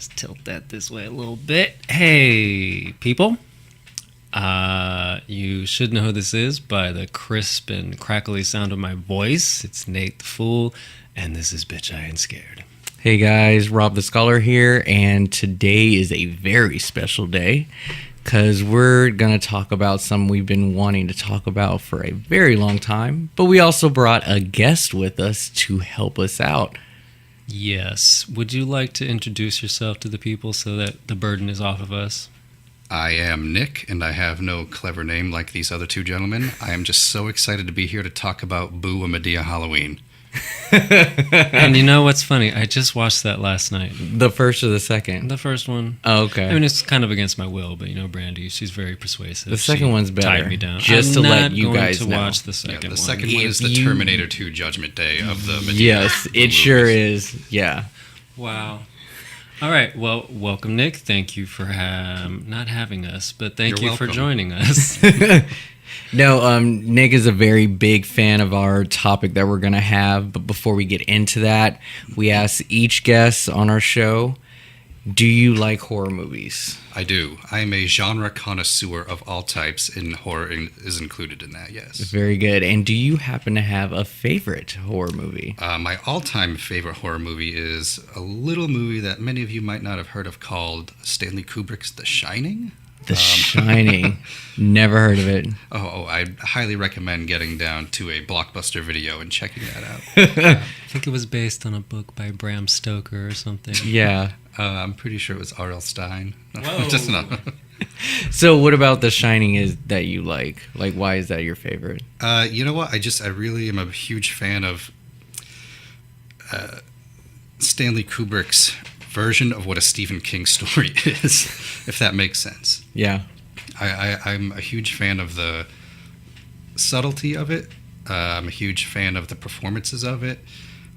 just tilt that this way a little bit. Hey, people. You should know who this is by the crisp and crackly sound of my voice. It's Nate the Fool, and this is Bitch I Ain't Scared. Hey guys, Rob the Scholar here, and today is a very special day because we're going to talk about something we've been wanting to talk about for a very long time, but we also brought a guest with us to help us out. Yes. Would you like to introduce yourself to the people so that the burden is off of us? I am Nick, and I have no clever name like these other two gentlemen. I am just so excited to be here to talk about Boo! A Medea Halloween. And you know what's funny? I just watched that last night. The first or the second? The first one. Oh, okay. I mean, it's kind of against my will, but you know, Brandy, she's very persuasive. The second one's better. Tied me down. Just I'm to let not you going guys to know. watch the second one. The second one is the Terminator 2 Judgment Day of the Medea. Yes, it movies. sure is. Yeah. Wow. All right. Well, welcome, Nick. Thank you for not having us, but thank You're you for welcome. joining us. No, Nick is a very big fan of our topic that we're going to have. But before we get into that, we ask each guest on our show, do you like horror movies? I do. I am a genre connoisseur of all types, and horror is included in that, yes. Very good. And do you happen to have a favorite horror movie? My all-time favorite horror movie is a little movie that many of you might not have heard of called Stanley Kubrick's The Shining. The Shining. Never heard of it. Oh, I highly recommend getting down to a Blockbuster video and checking that out. I think it was based on a book by Bram Stoker or something. Yeah. I'm pretty sure it was R.L. Stein. Whoa. Just no. So what about The Shining is that you like? Like, why is that your favorite? You know what? I really am a huge fan of Stanley Kubrick's version of what a Stephen King story is, if that makes sense. Yeah. I'm a huge fan of the subtlety of it. I'm a huge fan of the performances of it.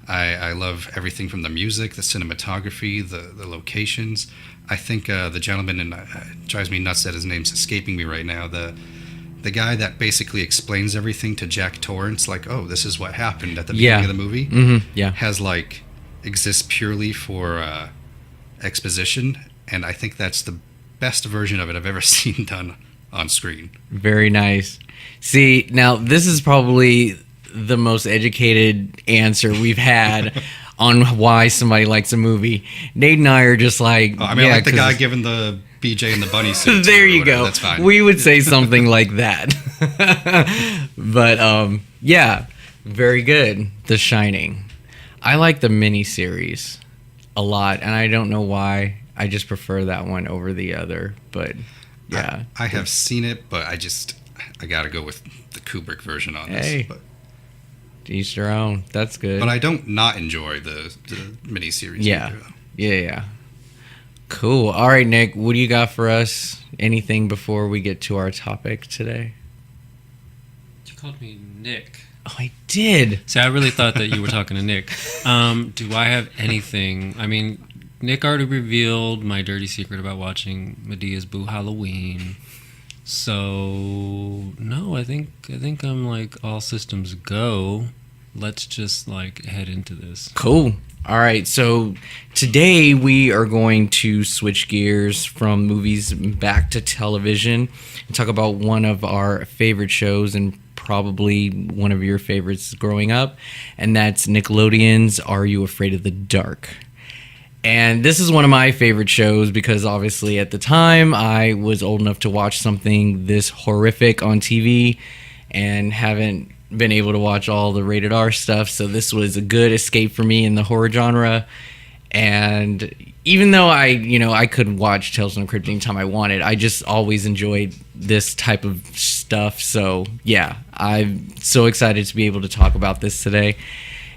I love everything from the music, the cinematography, the locations. I think the gentleman, and it drives me nuts that his name's escaping me right now, the guy that basically explains everything to Jack Torrance, like, oh, this is what happened at the beginning of the movie, Yeah. exists purely for exposition, and I think that's the best version of it I've ever seen done on screen. Very nice. See, now this is probably the most educated answer we've had on why somebody likes a movie. Nate and I are just like... Oh, I mean, I like the guy giving the BJ and the bunny suit. There you go. That's fine. We would say something like that. But, yeah, very good. The Shining. I like the miniseries a lot, and I don't know why. I just prefer that one over the other, but yeah. I have seen it, but I gotta go with the Kubrick version on this. Hey. But Each their own. That's good. I don't not enjoy the miniseries. Yeah. either, though. Yeah. Cool. All right, Nick, what do you got for us? Anything before we get to our topic today? You called me Nick. Oh, I did. See, I really thought that you were talking to Nick. Do I have anything? I mean, Nick already revealed my dirty secret about watching Medea's Boo Halloween. So, no, I think I'm like all systems go. Let's just like head into this. Cool. All right, so today we are going to switch gears from movies back to television and talk about one of our favorite shows and probably one of your favorites growing up, and that's Nickelodeon's Are You Afraid of the Dark? And this is one of my favorite shows because obviously at the time I was old enough to watch something this horrific on TV and haven't been able to watch all the rated R stuff, so this was a good escape for me in the horror genre. And even though I could watch Tales from the Crypt anytime I wanted, I just always enjoyed this type of stuff. So yeah, I'm so excited to be able to talk about this today.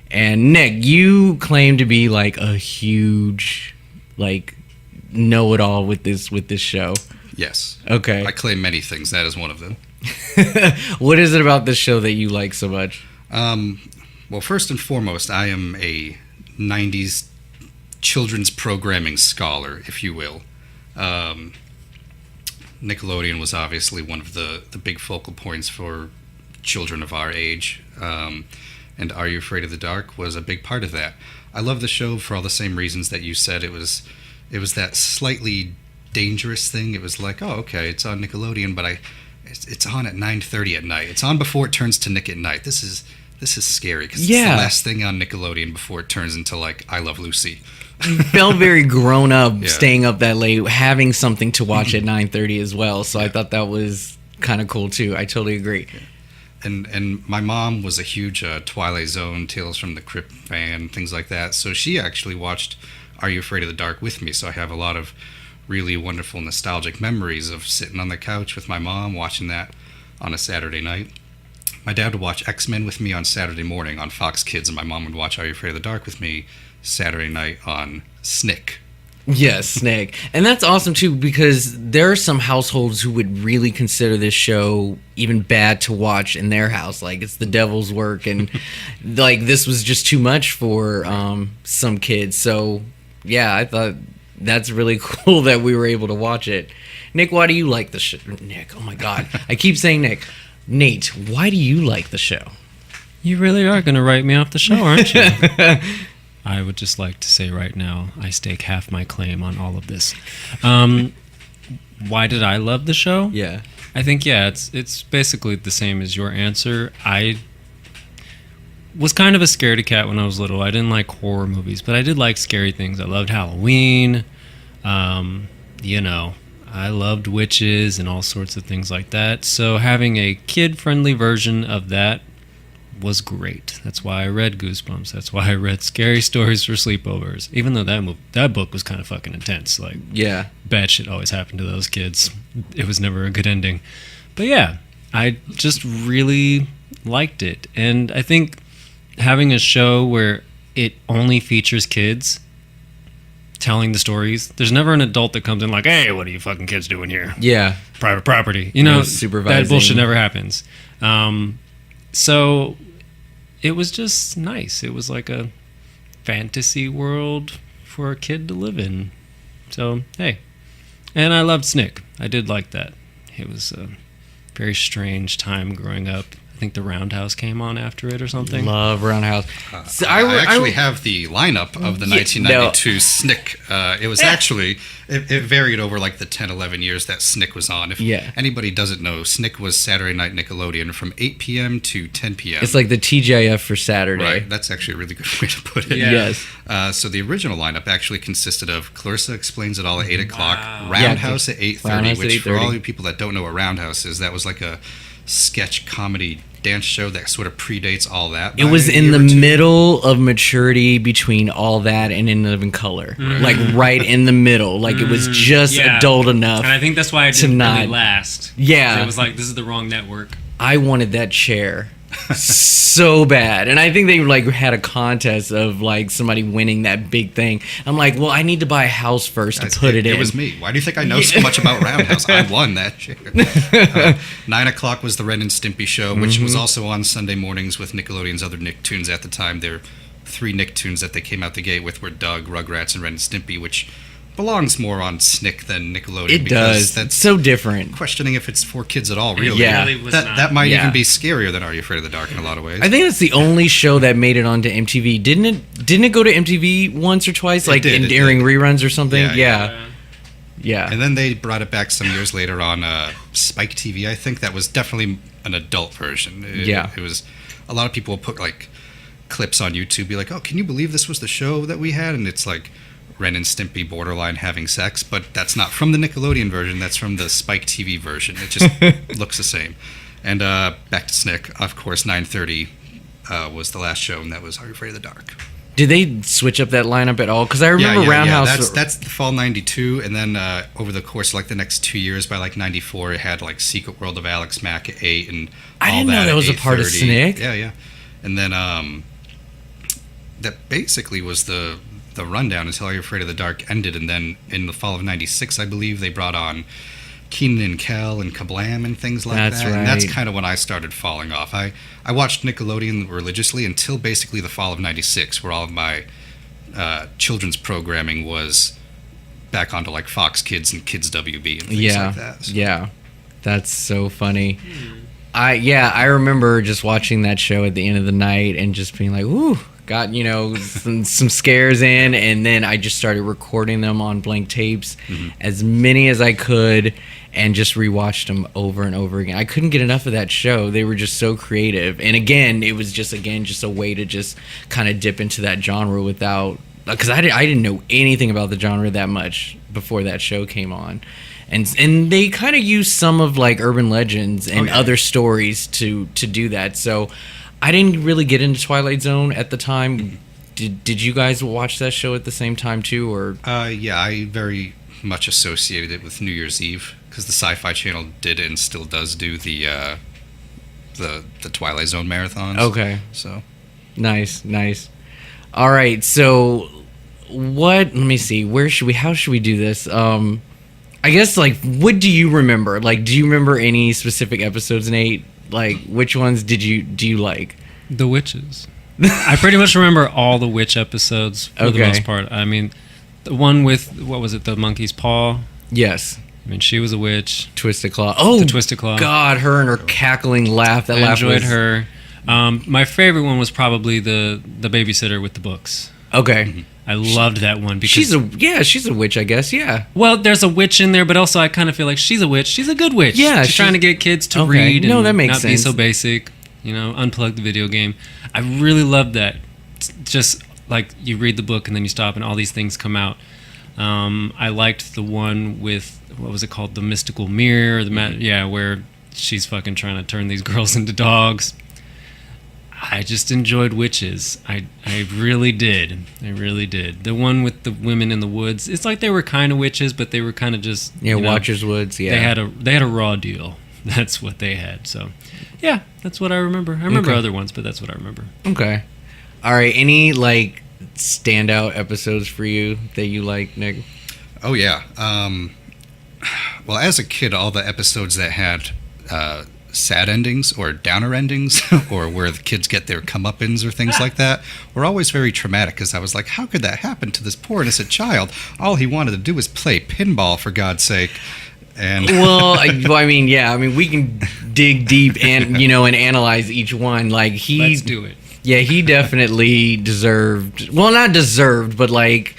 And Nick, you claim to be like a huge know-it-all with this show. Yes. Okay. I claim many things. That is one of them. What is it about this show that you like so much? Well, first and foremost, I am a 90s children's programming scholar, if you will. Nickelodeon was obviously one of the big focal points for children of our age. And Are You Afraid of the Dark was a big part of that. I love the show for all the same reasons that you said. It was it was that slightly dangerous thing. It was like, oh, okay, it's on Nickelodeon, but it's on at 9:30 at night. It's on before it turns to Nick at Night. This is scary because it's the last thing on Nickelodeon before it turns into like I Love Lucy. You felt very grown up staying up that late, having something to watch at 9:30 as well. So I thought that was kind of cool too. I totally agree. And my mom was a huge Twilight Zone, Tales from the Crypt fan, things like that. So she actually watched Are You Afraid of the Dark with me. So I have a lot of really wonderful nostalgic memories of sitting on the couch with my mom watching that on a Saturday night. My dad would watch X-Men with me on Saturday morning on Fox Kids, and my mom would watch Are You Afraid of the Dark with me Saturday night on SNICK. Yes, SNICK. And that's awesome too, because there are some households who would really consider this show even bad to watch in their house. Like, it's the devil's work, and like this was just too much for some kids. So yeah, I thought that's really cool that we were able to watch it. Nick, why do you like the show? Nick, oh my God. I keep saying Nick. Nate, why do you like the show? You really are going to write me off the show, aren't you? I would just like to say right now, I stake half my claim on all of this. Why did I love the show? Yeah. I think, it's basically the same as your answer. I was kind of a scaredy cat when I was little. I didn't like horror movies, but I did like scary things. I loved Halloween. I loved witches and all sorts of things like that. So having a kid-friendly version of that was great. That's why I read Goosebumps. That's why I read Scary Stories for Sleepovers. Even though that book was kind of fucking intense. Like, bad shit always happened to those kids. It was never a good ending. But yeah, I just really liked it. And I think having a show where it only features kids telling the stories, there's never an adult that comes in like, hey, what are you fucking kids doing here? Yeah. Private property. You know, supervising. That bullshit never happens. So it was just nice. It was like a fantasy world for a kid to live in. So, hey. And I loved SNICK. I did like that. It was a very strange time growing up. I think the Roundhouse came on after it or something. Love Roundhouse. So I actually have the lineup of the 1992 SNICK. It was actually, it varied over like the 10, 11 years that SNICK was on. If anybody doesn't know, SNICK was Saturday Night Nickelodeon from 8 p.m. to 10 p.m. It's like the TGIF for Saturday. Right, that's actually a really good way to put it. Yeah. Yes. So the original lineup actually consisted of Clarissa Explains It All at 8 o'clock, Roundhouse at 8:30, which for all you people that don't know what Roundhouse is, that was like a sketch comedy dance show that sort of predates all that. It was in the middle of maturity between all that and In Living Color. Like right in the middle. Like it was just adult enough. And I think that's why it didn't really last. Yeah. It was like, this is the wrong network. I wanted that chair so bad. And I think they like had a contest of like somebody winning that big thing. I'm like, well, I need to buy a house first to put it in. It was me. Why do you think I know so much about Roundhouse? I won that chair. 9 o'clock was the Ren and Stimpy show, which was also on Sunday mornings with Nickelodeon's other Nicktoons at the time. There 3 Nicktoons that they came out the gate with were Doug, Rugrats, and Ren and Stimpy, which belongs more on SNICK than Nickelodeon. It does. That's so different. Questioning if it's for kids at all, really. Yeah. It really was that might even be scarier than Are You Afraid of the Dark in a lot of ways. I think it's the only show that made it onto MTV. Didn't it go to MTV once or twice, like during reruns or something? Yeah. And then they brought it back some years later on Spike TV, I think. That was definitely an adult version. It was, a lot of people will put like clips on YouTube, be like, oh, can you believe this was the show that we had? And it's like Ren and Stimpy borderline having sex, but that's not from the Nickelodeon version. That's from the Spike TV version. It just looks the same. And back to SNICK, of course, 9:30 was the last show, and that was Are You Afraid of the Dark? Did they switch up that lineup at all? Because I remember Roundhouse. Yeah. That's the fall '92, and then over the course of like the next 2 years, by like '94, it had like Secret World of Alex Mack at 8, and I didn't know that was a part of SNICK. Yeah. And then that basically was the rundown until Are You Afraid of the Dark ended, and then in the fall of '96, I believe, they brought on Keenan and Kel and Kablam and things like that. Right. And that's kind of when I started falling off. I watched Nickelodeon religiously until basically the fall of '96, where all of my children's programming was back onto like Fox Kids and Kids WB and things like that. So. Yeah, that's so funny. I remember just watching that show at the end of the night and just being like, ooh, got some scares in, and then I just started recording them on blank tapes, as many as I could, and just rewatched them over and over again. I couldn't get enough of that show. They were just so creative, and again, it was just a way to just kind of dip into that genre without, because I didn't know anything about the genre that much before that show came on. And they kind of use some of like urban legends and other stories to do that. So I didn't really get into Twilight Zone at the time. Did you guys watch that show at the same time too, or? Yeah, I very much associated it with New Year's Eve because the Sci-Fi Channel did and still does do the Twilight Zone marathons. Okay. So nice. All right. So let me see. How should we do this? I guess, like, what do you remember? Like, do you remember any specific episodes, Nate? Like, which ones do you like? The witches. I pretty much remember all the witch episodes for the most part. I mean, the one with, what was it, the monkey's paw? Yes. I mean, she was a witch. Twisted Claw. Oh, the Twisted Claw. God, her and her cackling laugh. I enjoyed her. My favorite one was probably the babysitter with the books. Okay. Mm-hmm. I loved that one because she's a witch, I guess. Yeah. Well, there's a witch in there, but also I kind of feel like she's a witch. She's a good witch. Yeah, she's trying to get kids to read and that makes not sense. be so basic. Unplug the video game. I really loved that. It's just like you read the book and then you stop and all these things come out. I liked the one with, what was it called, the mystical mirror, where she's fucking trying to turn these girls into dogs. I just enjoyed witches. I really did. I really did. The one with the women in the woods. It's like they were kind of witches, but they were kind of just Watchers Woods. Yeah, they had a raw deal. That's what they had. So, yeah, that's what I remember. I remember other ones, but that's what I remember. Okay. All right. Any like standout episodes for you that you like, Nick? Oh yeah. Well, as a kid, all the episodes that had sad endings or downer endings or where the kids get their comeuppance or things like that were always very traumatic because I was like, how could that happen to this poor innocent child? All he wanted to do was play pinball, for God's sake. And I mean, we can dig deep and analyze each one. Like let's do it. Yeah, he definitely deserved. Well, not deserved, but like.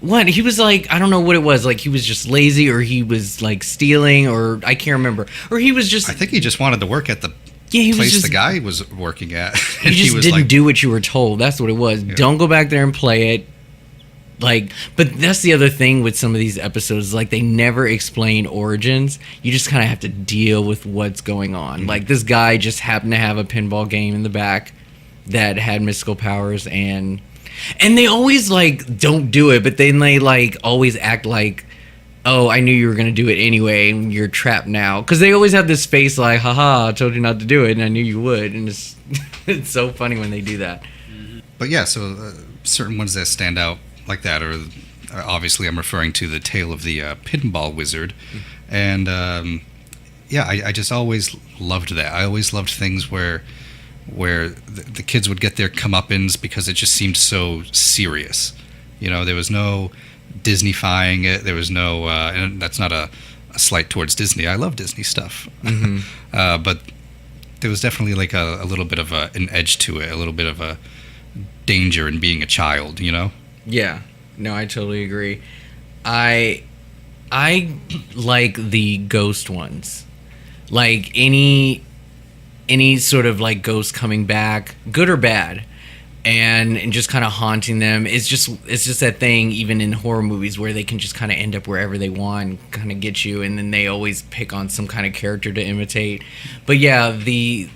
What? He was like, I don't know what it was. Like, he was just lazy, or he was like stealing, or I can't remember. Or he was just. I think he just wanted to work at the place the guy was working at. He just didn't do what you were told. That's what it was. Yeah. Don't go back there and play it. Like, but that's the other thing with some of these episodes. Like, they never explain origins. You just kind of have to deal with what's going on. Mm-hmm. Like, this guy just happened to have a pinball game in the back that had mystical powers, and they always like don't do it, but then they like always act like, oh, I knew you were gonna do it anyway, and you're trapped now. Because they always have this face like, haha, I told you not to do it, and I knew you would, and it's so funny when they do that. But yeah, so certain ones that stand out like that are obviously I'm referring to the tale of the pinball wizard, and I just always loved that. I always loved things where the kids would get their comeuppance because it just seemed so serious. There was no Disney-fying it. There was no, and that's not a slight towards Disney. I love Disney stuff. Mm-hmm. But there was definitely like a little bit of an edge to it, a little bit of a danger in being a child, Yeah. No, I totally agree. I like the ghost ones. Like any sort of like ghost coming back, good or bad, and just kind of haunting them. It's just that thing even in horror movies where they can just kind of end up wherever they want, kind of get you, and then they always pick on some kind of character to imitate. But yeah, the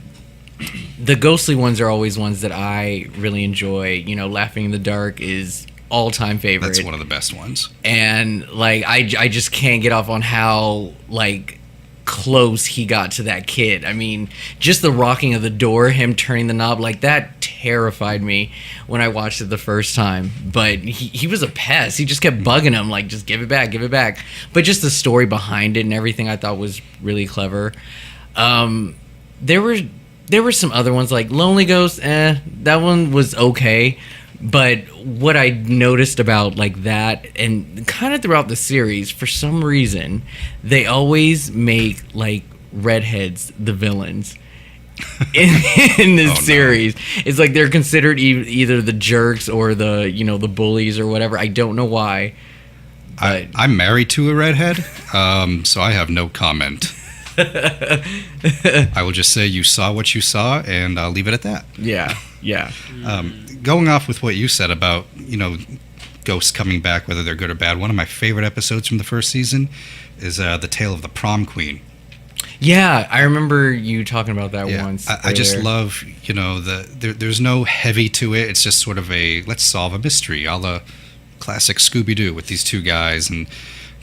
ghostly ones are always ones that I really enjoy. Laughing in the Dark is all-time favorite. That's one of the best ones. And like I just can't get off on how like close he got to that kid. I mean, just the rocking of the door, him turning the knob, like that terrified me when I watched it the first time. But he was a pest. He just kept bugging him, like, just give it back. But just the story behind it and everything I thought was really clever. There were some other ones like Lonely Ghost, that one was okay. But what I noticed about like that and kind of throughout the series, for some reason, they always make like redheads the villains. in this Oh, no. series. It's like they're considered either the jerks or the the bullies or whatever. I don't know why. I'm married to a redhead, so I have no comment. I will just say you saw what you saw, and I'll leave it at that. Yeah. Going off with what you said about, ghosts coming back, whether they're good or bad, one of my favorite episodes from the first season is The Tale of the Prom Queen. Yeah, I remember you talking about that once. I just love, there's no heavy to it. It's just sort of a, let's solve a mystery, a la classic Scooby-Doo with these two guys and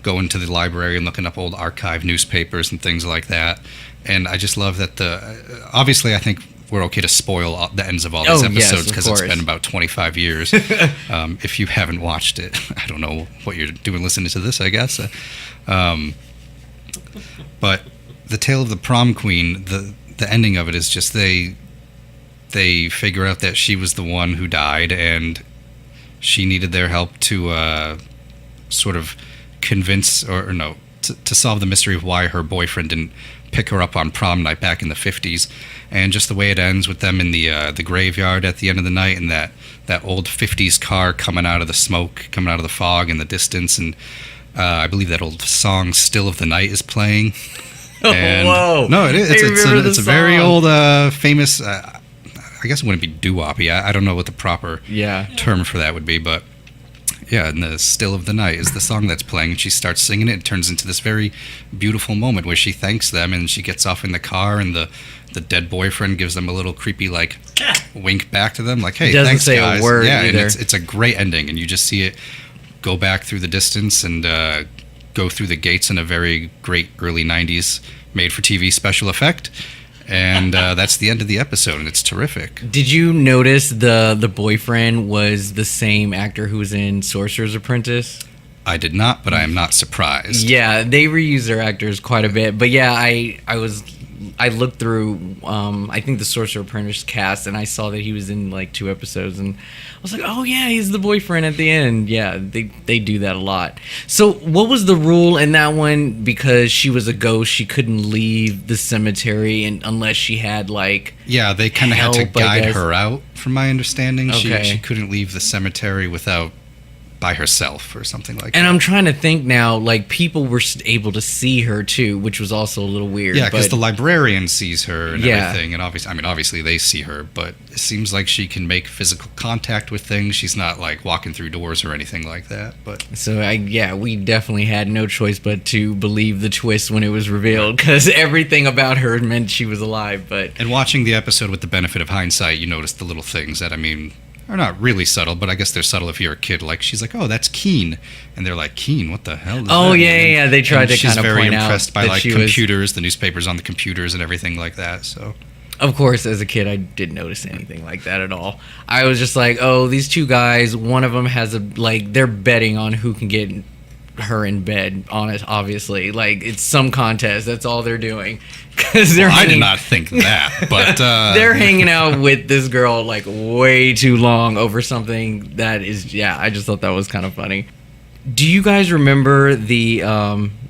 going to the library and looking up old archive newspapers and things like that. And I just love that obviously I think we're okay to spoil the ends of all these episodes because it's been about 25 years. If you haven't watched it, I don't know what you're doing listening to this, I guess. But The Tale of the Prom Queen, the ending of it is just they figure out that she was the one who died and she needed their help to sort of convince to solve the mystery of why her boyfriend didn't pick her up on prom night back in the 50s. And just the way it ends with them in the graveyard at the end of the night and that old 50s car coming out of the smoke, coming out of the fog in the distance. And I believe that old song Still of the Night is playing. And, whoa. No, it is. It's a very song. old, famous, I guess it wouldn't be doo-woppy. I don't know what the proper term for that would be, but yeah, and the Still of the Night is the song that's playing, and she starts singing it. It turns into this very beautiful moment where she thanks them, and she gets off in the car, and the dead boyfriend gives them a little creepy, like, wink back to them, like, hey, doesn't thanks, say guys. a word yeah, either. And it's a great ending, and you just see it go back through the distance and go through the gates in a very great early 90s made-for-TV special effect. And that's the end of the episode, and it's terrific. Did you notice the boyfriend was the same actor who was in Sorcerer's Apprentice? I did not, but I am not surprised. Yeah, they reuse their actors quite a bit. But yeah, I looked through I think the Sorcerer's Apprentice cast, and I saw that he was in like 2 episodes, and I was like, oh yeah, he's the boyfriend at the end. Yeah, they do that a lot. So what was the rule in that one? Because she was a ghost, she couldn't leave the cemetery unless she had like they kind of had to help, I guide guess. her out, from my understanding. Okay. She couldn't leave the cemetery by herself or something like that. And I'm trying to think now, like people were able to see her too, which was also a little weird. Yeah, because but- the librarian sees her and Yeah. everything, and obviously they see her, but it seems like she can make physical contact with things. She's not like walking through doors or anything like that. But So we definitely had no choice but to believe the twist when it was revealed, because everything about her meant she was alive. But and watching the episode with the benefit of hindsight, you notice the little things that are not really subtle, but I guess they're subtle if you're a kid. Like she's like, "Oh, that's Keen," and they're like, "Keen, what the hell?" Does that mean?" They tried And to she's kind of very point out impressed by that like she was. computers, the newspapers on the computers, and everything like that. So Of course, as a kid, I didn't notice anything like that at all. I was just like, oh, these two guys, one of them has they're betting on who can get her in bed, obviously. Like, it's some contest. That's all they're doing. Because I did not think that, but they're hanging out with this girl, like, way too long over something that is, I just thought that was kind of funny. Do you guys remember the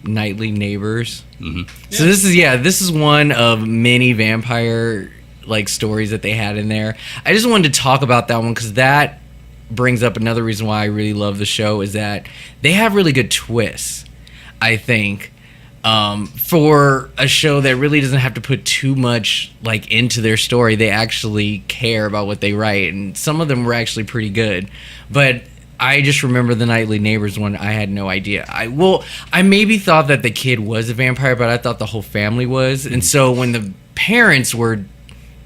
Nightly Neighbors? Mm-hmm. So this is one of many vampire like stories that they had in there. I just wanted to talk about that one because that brings up another reason why I really love the show is that they have really good twists. I think for a show that really doesn't have to put too much like into their story, they actually care about what they write, and some of them were actually pretty good. But I just remember the Nightly Neighbors one. I had no idea. I maybe thought that the kid was a vampire, but I thought the whole family was. And so when the parents were,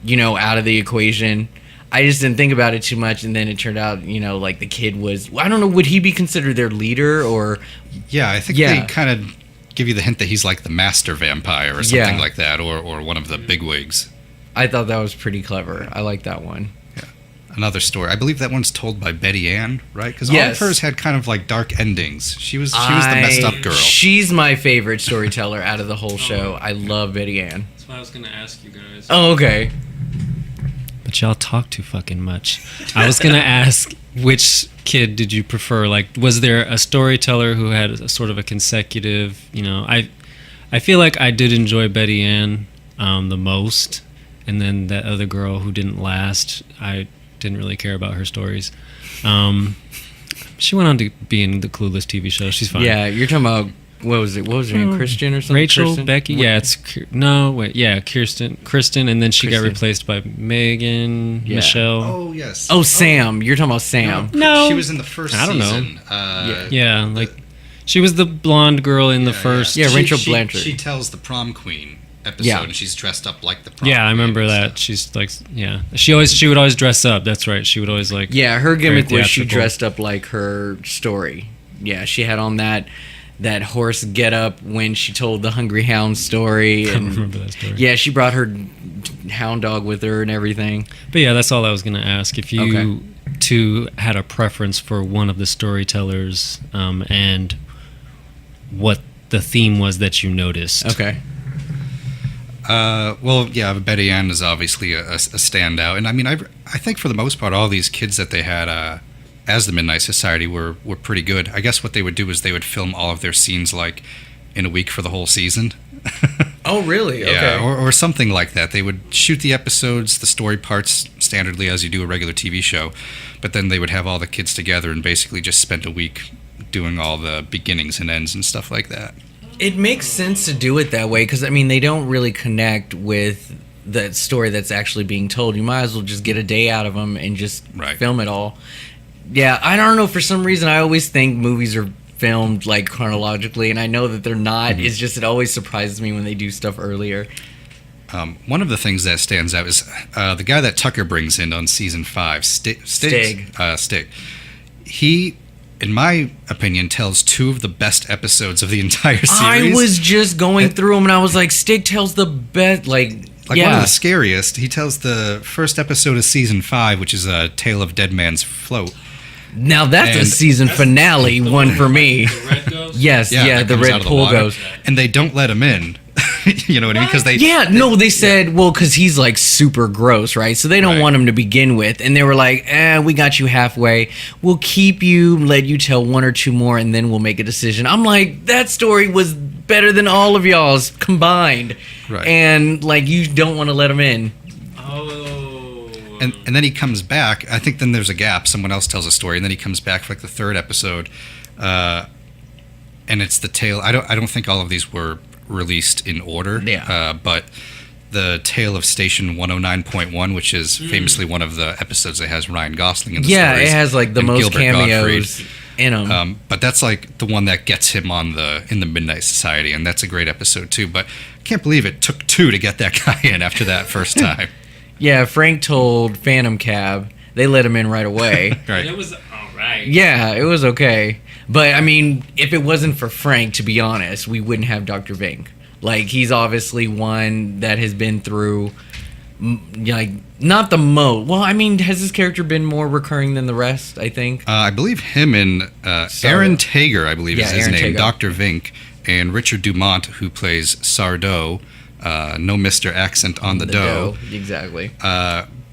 out of the equation, I just didn't think about it too much. And then it turned out, like the kid was, I don't know, would he be considered their leader or? Yeah, I think they kind of give you the hint that he's like the master vampire or something like that, or one of the bigwigs. I thought that was pretty clever. I like that one. Another story. I believe that one's told by Betty Ann, right? Because all of hers had kind of like dark endings. She was the messed up girl. She's my favorite storyteller out of the whole show. I love Betty Ann. That's what I was going to ask you guys. Oh, okay. But y'all talk too fucking much. I was going to ask, which kid did you prefer? Like, was there a storyteller who had a sort of a consecutive, I feel like I did enjoy Betty Ann the most. and then that other girl who didn't last, I didn't really care about her stories. She went on to be in the Clueless TV show. She's fine. Yeah, you're talking about what was it? What was her name? Kristen or something? Rachel, Kristen? Becky. Yeah, it's Kristen, and then she got Kristen. replaced by Megan, Yeah. Michelle. Oh yes. Oh, Sam. You're talking about Sam. No. She was in the first I don't know. season. Yeah, like she was the blonde girl in the first. Yeah, Rachel she, Blanchard. She tells the prom queen episode, Yeah. and she's dressed up like the prom Yeah, I queen remember and that. stuff. She's like, yeah, she would always dress up. That's right. She would always like. Yeah, her gimmick very was she theatrical. dressed up like her story. Yeah, she had on that horse get up when she told the Hungry Hound story. I And don't remember that story. yeah, she brought her hound dog with her and everything. But yeah, that's all I was gonna ask. If you Okay. two had a preference for one of the storytellers, and what the theme was that you noticed. Okay. Well, yeah, Betty Ann is obviously a standout, and I mean, I think for the most part, all these kids that they had as the Midnight Society were pretty good. I guess what they would do is they would film all of their scenes like in a week for the whole season. Oh, really? Yeah, or something like that. They would shoot the episodes, the story parts, standardly as you do a regular TV show, but then they would have all the kids together and basically just spent a week doing all the beginnings and ends and stuff like that. It makes sense to do it that way because, I mean, they don't really connect with the story that's actually being told. You might as well just get a day out of them and just Right. film it all. Yeah, I don't know. For some reason, I always think movies are filmed like chronologically, and I know that they're not. It's just it always surprises me when they do stuff earlier. One of the things that stands out is the guy that Tucker brings in on season 5, Stig. He, in my opinion, tells two of the best episodes of the entire series. I was just going through them, and I was like, Stig tells the best, Like one of the scariest. He tells the first episode of season 5, which is a Tale of Dead Man's Float. Now that's a And- season finale one for me. The red ghost? Yes, yeah, that the comes out red of the pool water. goes. And they don't let him in. You know what I mean? Because They said, well, because he's like super gross, right? So they don't Right. want him to begin with. And they were like, we got you halfway. We'll keep you, let you tell one or two more, and then we'll make a decision. I'm like, that story was better than all of y'all's combined. Right. And like, you don't want to let him in. Oh. And then he comes back. I think then there's a gap. Someone else tells a story, and then he comes back for like the third episode, and it's the tale. I don't think all of these were released in order. Yeah. But the tale of Station 109.1, which is famously one of the episodes that has Ryan Gosling in the Yeah, stories, it has like the and most Gilbert cameos Gottfried. in them. But that's like the one that gets him on in the Midnight Society, and that's a great episode too. But I can't believe it took 2 to get that guy in after that first time. Yeah, Frank told Phantom Cab. They let him in right away. Right. It was alright. Yeah, it was okay. But, I mean, if it wasn't for Frank, to be honest, we wouldn't have Dr. Vink. Like, he's obviously one that has been through, like, not the most. Well, I mean, has his character been more recurring than the rest, I think? I believe him and Aaron Tager, I believe is his Aaron name, Tager. Dr. Vink, and Richard Dumont, who plays Sardo, no Mr. Accent on the dough. Exactly.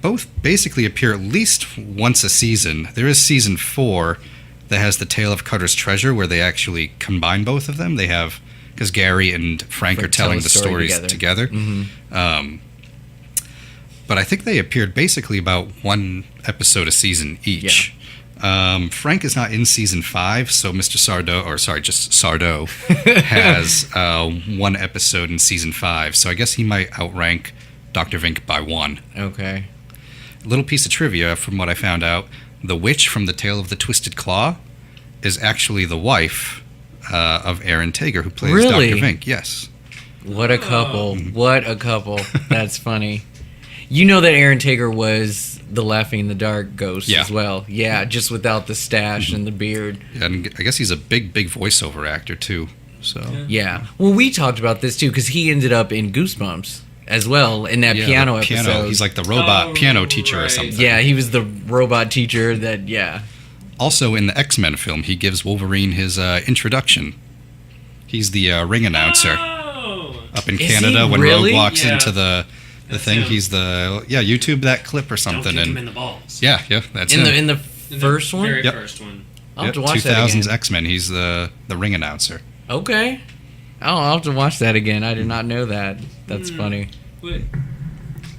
Both basically appear at least once a season. There is season 4 that has the Tale of Cutter's Treasure, where they actually combine both of them. They have, because Gary and Frank are telling the stories together. But I think they appeared basically about one episode a season each. Frank is not in season 5, so Mr. Sardo, or sorry, just Sardo, has one episode in season 5. So I guess he might outrank Dr. Vink by 1. Okay. Little piece of trivia from what I found out: the witch from the Tale of the Twisted Claw is actually the wife of Aaron Tager, who plays Really? Dr. Vink. Yes. What a couple. What a couple. That's funny. You know that Aaron Tager was the Laughing in the Dark ghost Yeah. as well. Yeah, just without the stash and the beard. And I guess he's a big voiceover actor too. So Yeah. Well, we talked about this too because he ended up in Goosebumps as well in that Yeah, piano the episode. He's like the robot Oh, piano teacher or right. something. Yeah, he was the robot teacher that, yeah. Also in the X-Men film, he gives Wolverine his introduction. He's the ring announcer Oh. up in Is Canada he when really? Rogue walks Yeah. into the That's thing. him. He's the YouTube that clip or Don't something. kick him And in the balls. yeah, that's In him. the In the first one? Very Yep. first one. I'll have to Yep, watch that 2000s again. X-Men. He's the ring announcer. Okay. I'll have to watch that again. I did not know that. That's funny. Wait.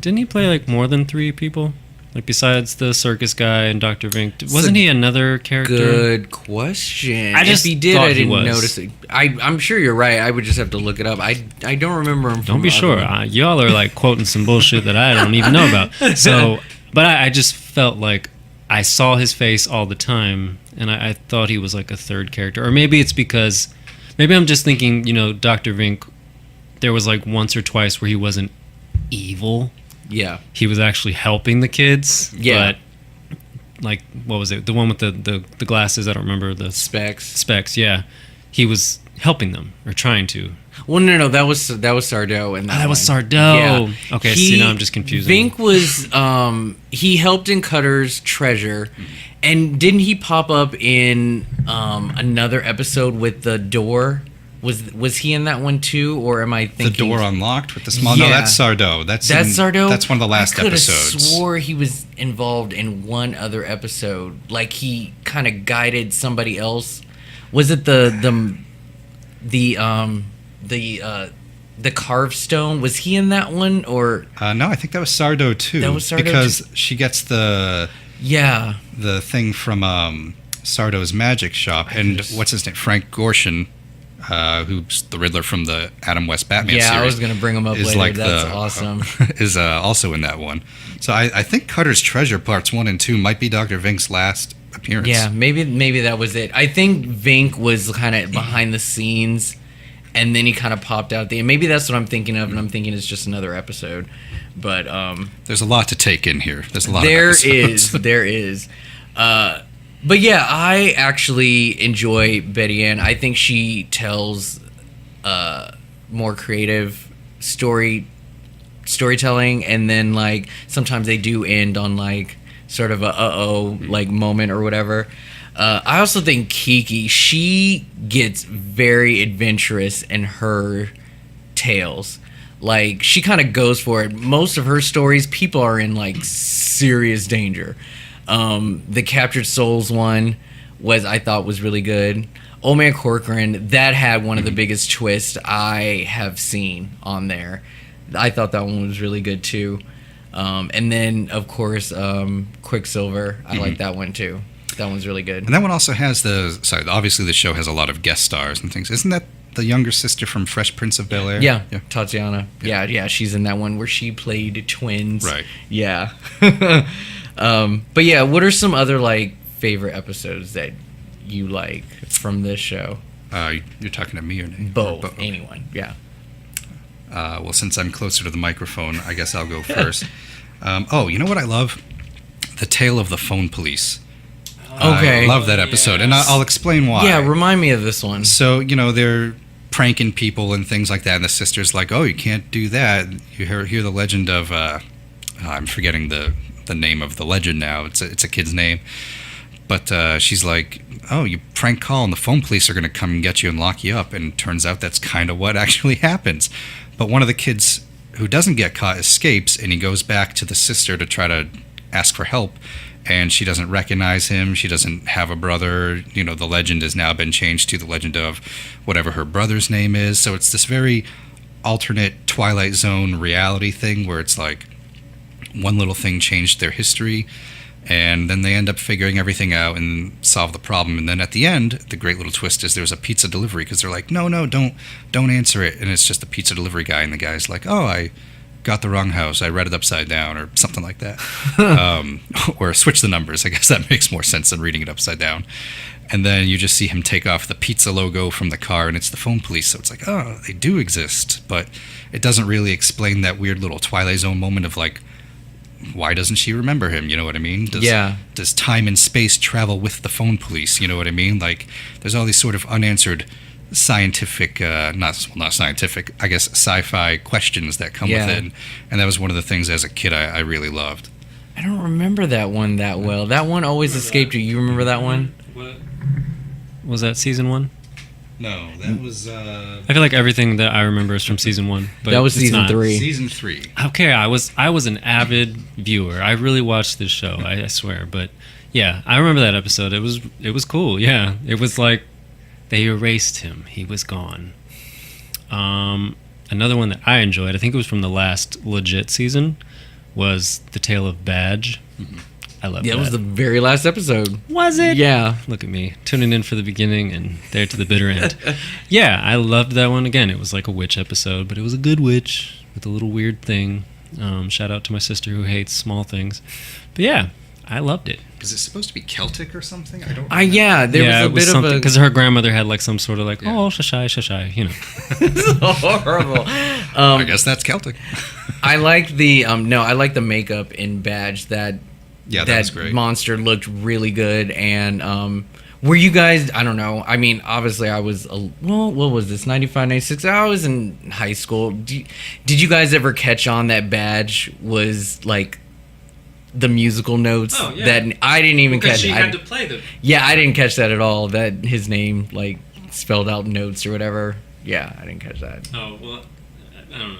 Didn't he play like more than 3 people? Like besides the circus guy and Dr. Vink, wasn't he another character? Good question. I just if he did, thought I he didn't was. notice it. I'm sure you're right. I would just have to look it up. I don't remember him. Don't from be other sure. ones. Y'all are like quoting some bullshit that I don't even know about. So, but I just felt like I saw his face all the time, and I thought he was like a third character. Or maybe it's because, maybe I'm just thinking, Dr. Vink, there was like once or twice where he wasn't evil. Yeah. He was actually helping the kids. Yeah. But, like, what was it? The one with the glasses, I don't remember. The Specs. Yeah. He was helping them, or trying to. Well, no, that was Sardo, and That was one. Sardo. Yeah. Okay, see, now I'm just confusing. Vink was he helped in Cutter's Treasure, and didn't he pop up in another episode with the door? Was he in that one too, or am I thinking The door unlocked with the small. Yeah. No, that's Sardo. That's Sardo? That's one of the last I could episodes. have swore he was involved in one other episode. Like he kind of guided somebody else. Was it the carved stone? Was he in that one, or No, I think that was Sardo too. That was Sardo because she gets the yeah? thing from Sardo's magic shop, and what's his name? Frank Gorshin, who's the Riddler from the Adam West Batman Yeah, series. I was gonna bring him up is later. like That's the- awesome. is also in that one. So I think Cutter's Treasure parts 1 and 2 might be Dr. Vink's last appearance. Yeah, maybe that was it. I think Vink was kind of behind the scenes, and then he kind of popped out there. Maybe that's what I'm thinking of, and I'm thinking it's just another episode. But There's a lot to take in here. There's a lot there of episodes. there is. But yeah, I actually enjoy Betty Ann. I think she tells more creative storytelling, and then like sometimes they do end on like sort of a like moment or whatever. I also think Kiki, she gets very adventurous in her tales. Like she kind of goes for it. Most of her stories, people are in like serious danger. The Captured Souls one I thought was really good. Old Man Corcoran, that had one of the biggest twists I have seen on there. I thought that one was really good too. And then of course Quicksilver, I like that one too. That one's really good. And that one also has obviously the show has a lot of guest stars and things. Isn't that the younger sister from Fresh Prince of Bel-Air? Yeah, Tatiana. Yeah, she's in that one where she played twins. Right. Yeah. But yeah, what are some other like favorite episodes that you like from this show? You're talking to me or Nate? Both. Okay. Anyone. Yeah. Well, since I'm closer to the microphone, I guess I'll go first. You know what I love? The Tale of the Phone Police. Okay. I love that episode, and I'll explain why. Yeah, remind me of this one. So, they're pranking people and things like that, and the sister's like, oh, you can't do that. You hear the legend of, I'm forgetting the name of the legend now. It's a kid's name. But she's like, oh, you prank call, and the phone police are going to come and get you and lock you up. And it turns out that's kind of what actually happens. But one of the kids who doesn't get caught escapes, and he goes back to the sister to try to ask for help. And she doesn't recognize him. She doesn't have a brother. The legend has now been changed to the legend of whatever her brother's name is. So it's this very alternate Twilight Zone reality thing where it's like one little thing changed their history, and then they end up figuring everything out and solve the problem. And then at the end, the great little twist is there's a pizza delivery, because they're like, no, don't answer it. And it's just a pizza delivery guy, and the guy's like, oh, I got the wrong house. I read it upside down, or something like that. Or switch the numbers. I guess that makes more sense than reading it upside down. And then you just see him take off the pizza logo from the car, and it's the phone police. So it's like, oh, they do exist. But it doesn't really explain that weird little Twilight Zone moment of like, why doesn't she remember him? You know what I mean? Does time and space travel with the phone police? You know what I mean? Like, there's all these sort of unanswered scientific, not scientific, I guess sci-fi questions that come with it. And that was one of the things as a kid I really loved. I don't remember that one that well. That one always escaped you. You remember that one? What was that, season 1? No, that was I feel like everything that I remember is from season 1. But that was it's season not. 3. season 3. Okay, I was an avid viewer. I really watched this show. I swear. But yeah, I remember that episode. It was cool. Yeah, it was like they erased him. He was gone. Another one that I enjoyed, I think it was from the last legit season, was The Tale of Badge. I love that. That was the very last episode. Was it? Yeah. Look at me, tuning in for the beginning and there to the bitter end. Yeah, I loved that one. Again, it was like a witch episode, but it was a good witch with a little weird thing. Shout out to my sister who hates small things. But yeah, I loved it. Is it supposed to be Celtic or something? I don't. Yeah, there was a bit of a because her grandmother had like some sort of like shashai, you know. It's horrible. I guess that's Celtic. I like the I like the makeup in Badge. That was great. Monster looked really good. And were you guys? I don't know. I mean, obviously, I was what was this? 95, 96? I was in high school. Did you guys ever catch on that Badge was like the musical notes? Oh, yeah. That I didn't even catch. She had to play them. Yeah, I didn't catch that at all. That his name like spelled out notes or whatever. Yeah, I didn't catch that. Oh well, I don't know.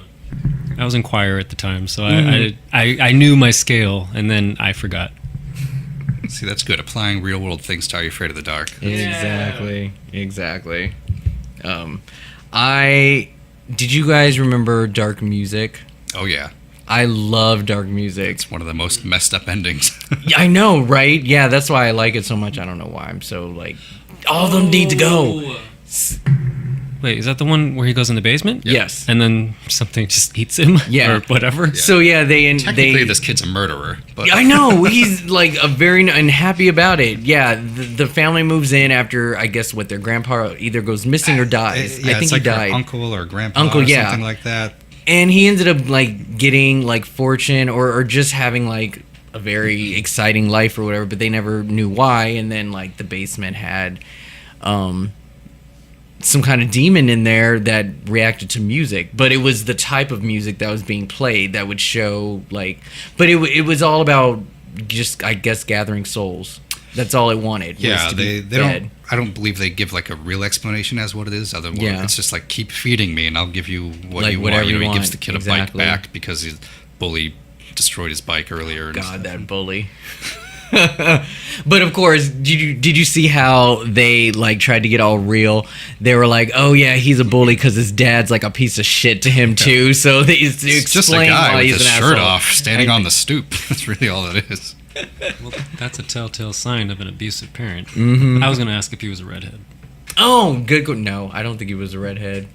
I was in choir at the time, so I knew my scale, and then I forgot. See, that's good. Applying real world things to Are You Afraid of the Dark? Exactly. Did you guys remember Dark Music? Oh yeah, I love Dark Music. it's one of the most messed up endings. I know, right? Yeah, that's why I like it so much. I don't know why I'm so like, all of them need to go. Wait, is that the one where he goes in the basement? Yes. And then something just eats him? Yeah. Or whatever? Yeah. So yeah, Technically, this kid's a murderer. But I know, he's like a very unhappy about it. Yeah, the family moves in after, I guess, what their grandpa either goes missing or dies. Yeah, I think it's like he her died. uncle or grandpa Uncle, or yeah. something like that. And he ended up like getting like fortune or just having like a very exciting life or whatever, but they never knew why. And then like the basement had some kind of demon in there that reacted to music, but it was the type of music that was being played that would show like, but it was all about just, I guess, gathering souls. That's all it wanted. Yeah, was to they be don't. fed. I don't believe they give like a real explanation as what it is. Other than it's just like keep feeding me and I'll give you what Like, you whatever want. You know, you he gives want. the kid a Exactly. bike back because his bully destroyed his bike earlier. And God, that bully. But of course, did you see how they like tried to get all real? They were like, "Oh yeah, he's a bully because his dad's like a piece of shit to him too." So they used to It's just a explain guy why with he's his an shirt asshole. off, standing on the stoop. That's really all it is. Well, that's a telltale sign of an abusive parent. Mm-hmm. I was going to ask if he was a redhead. Oh, good. No, I don't think he was a redhead.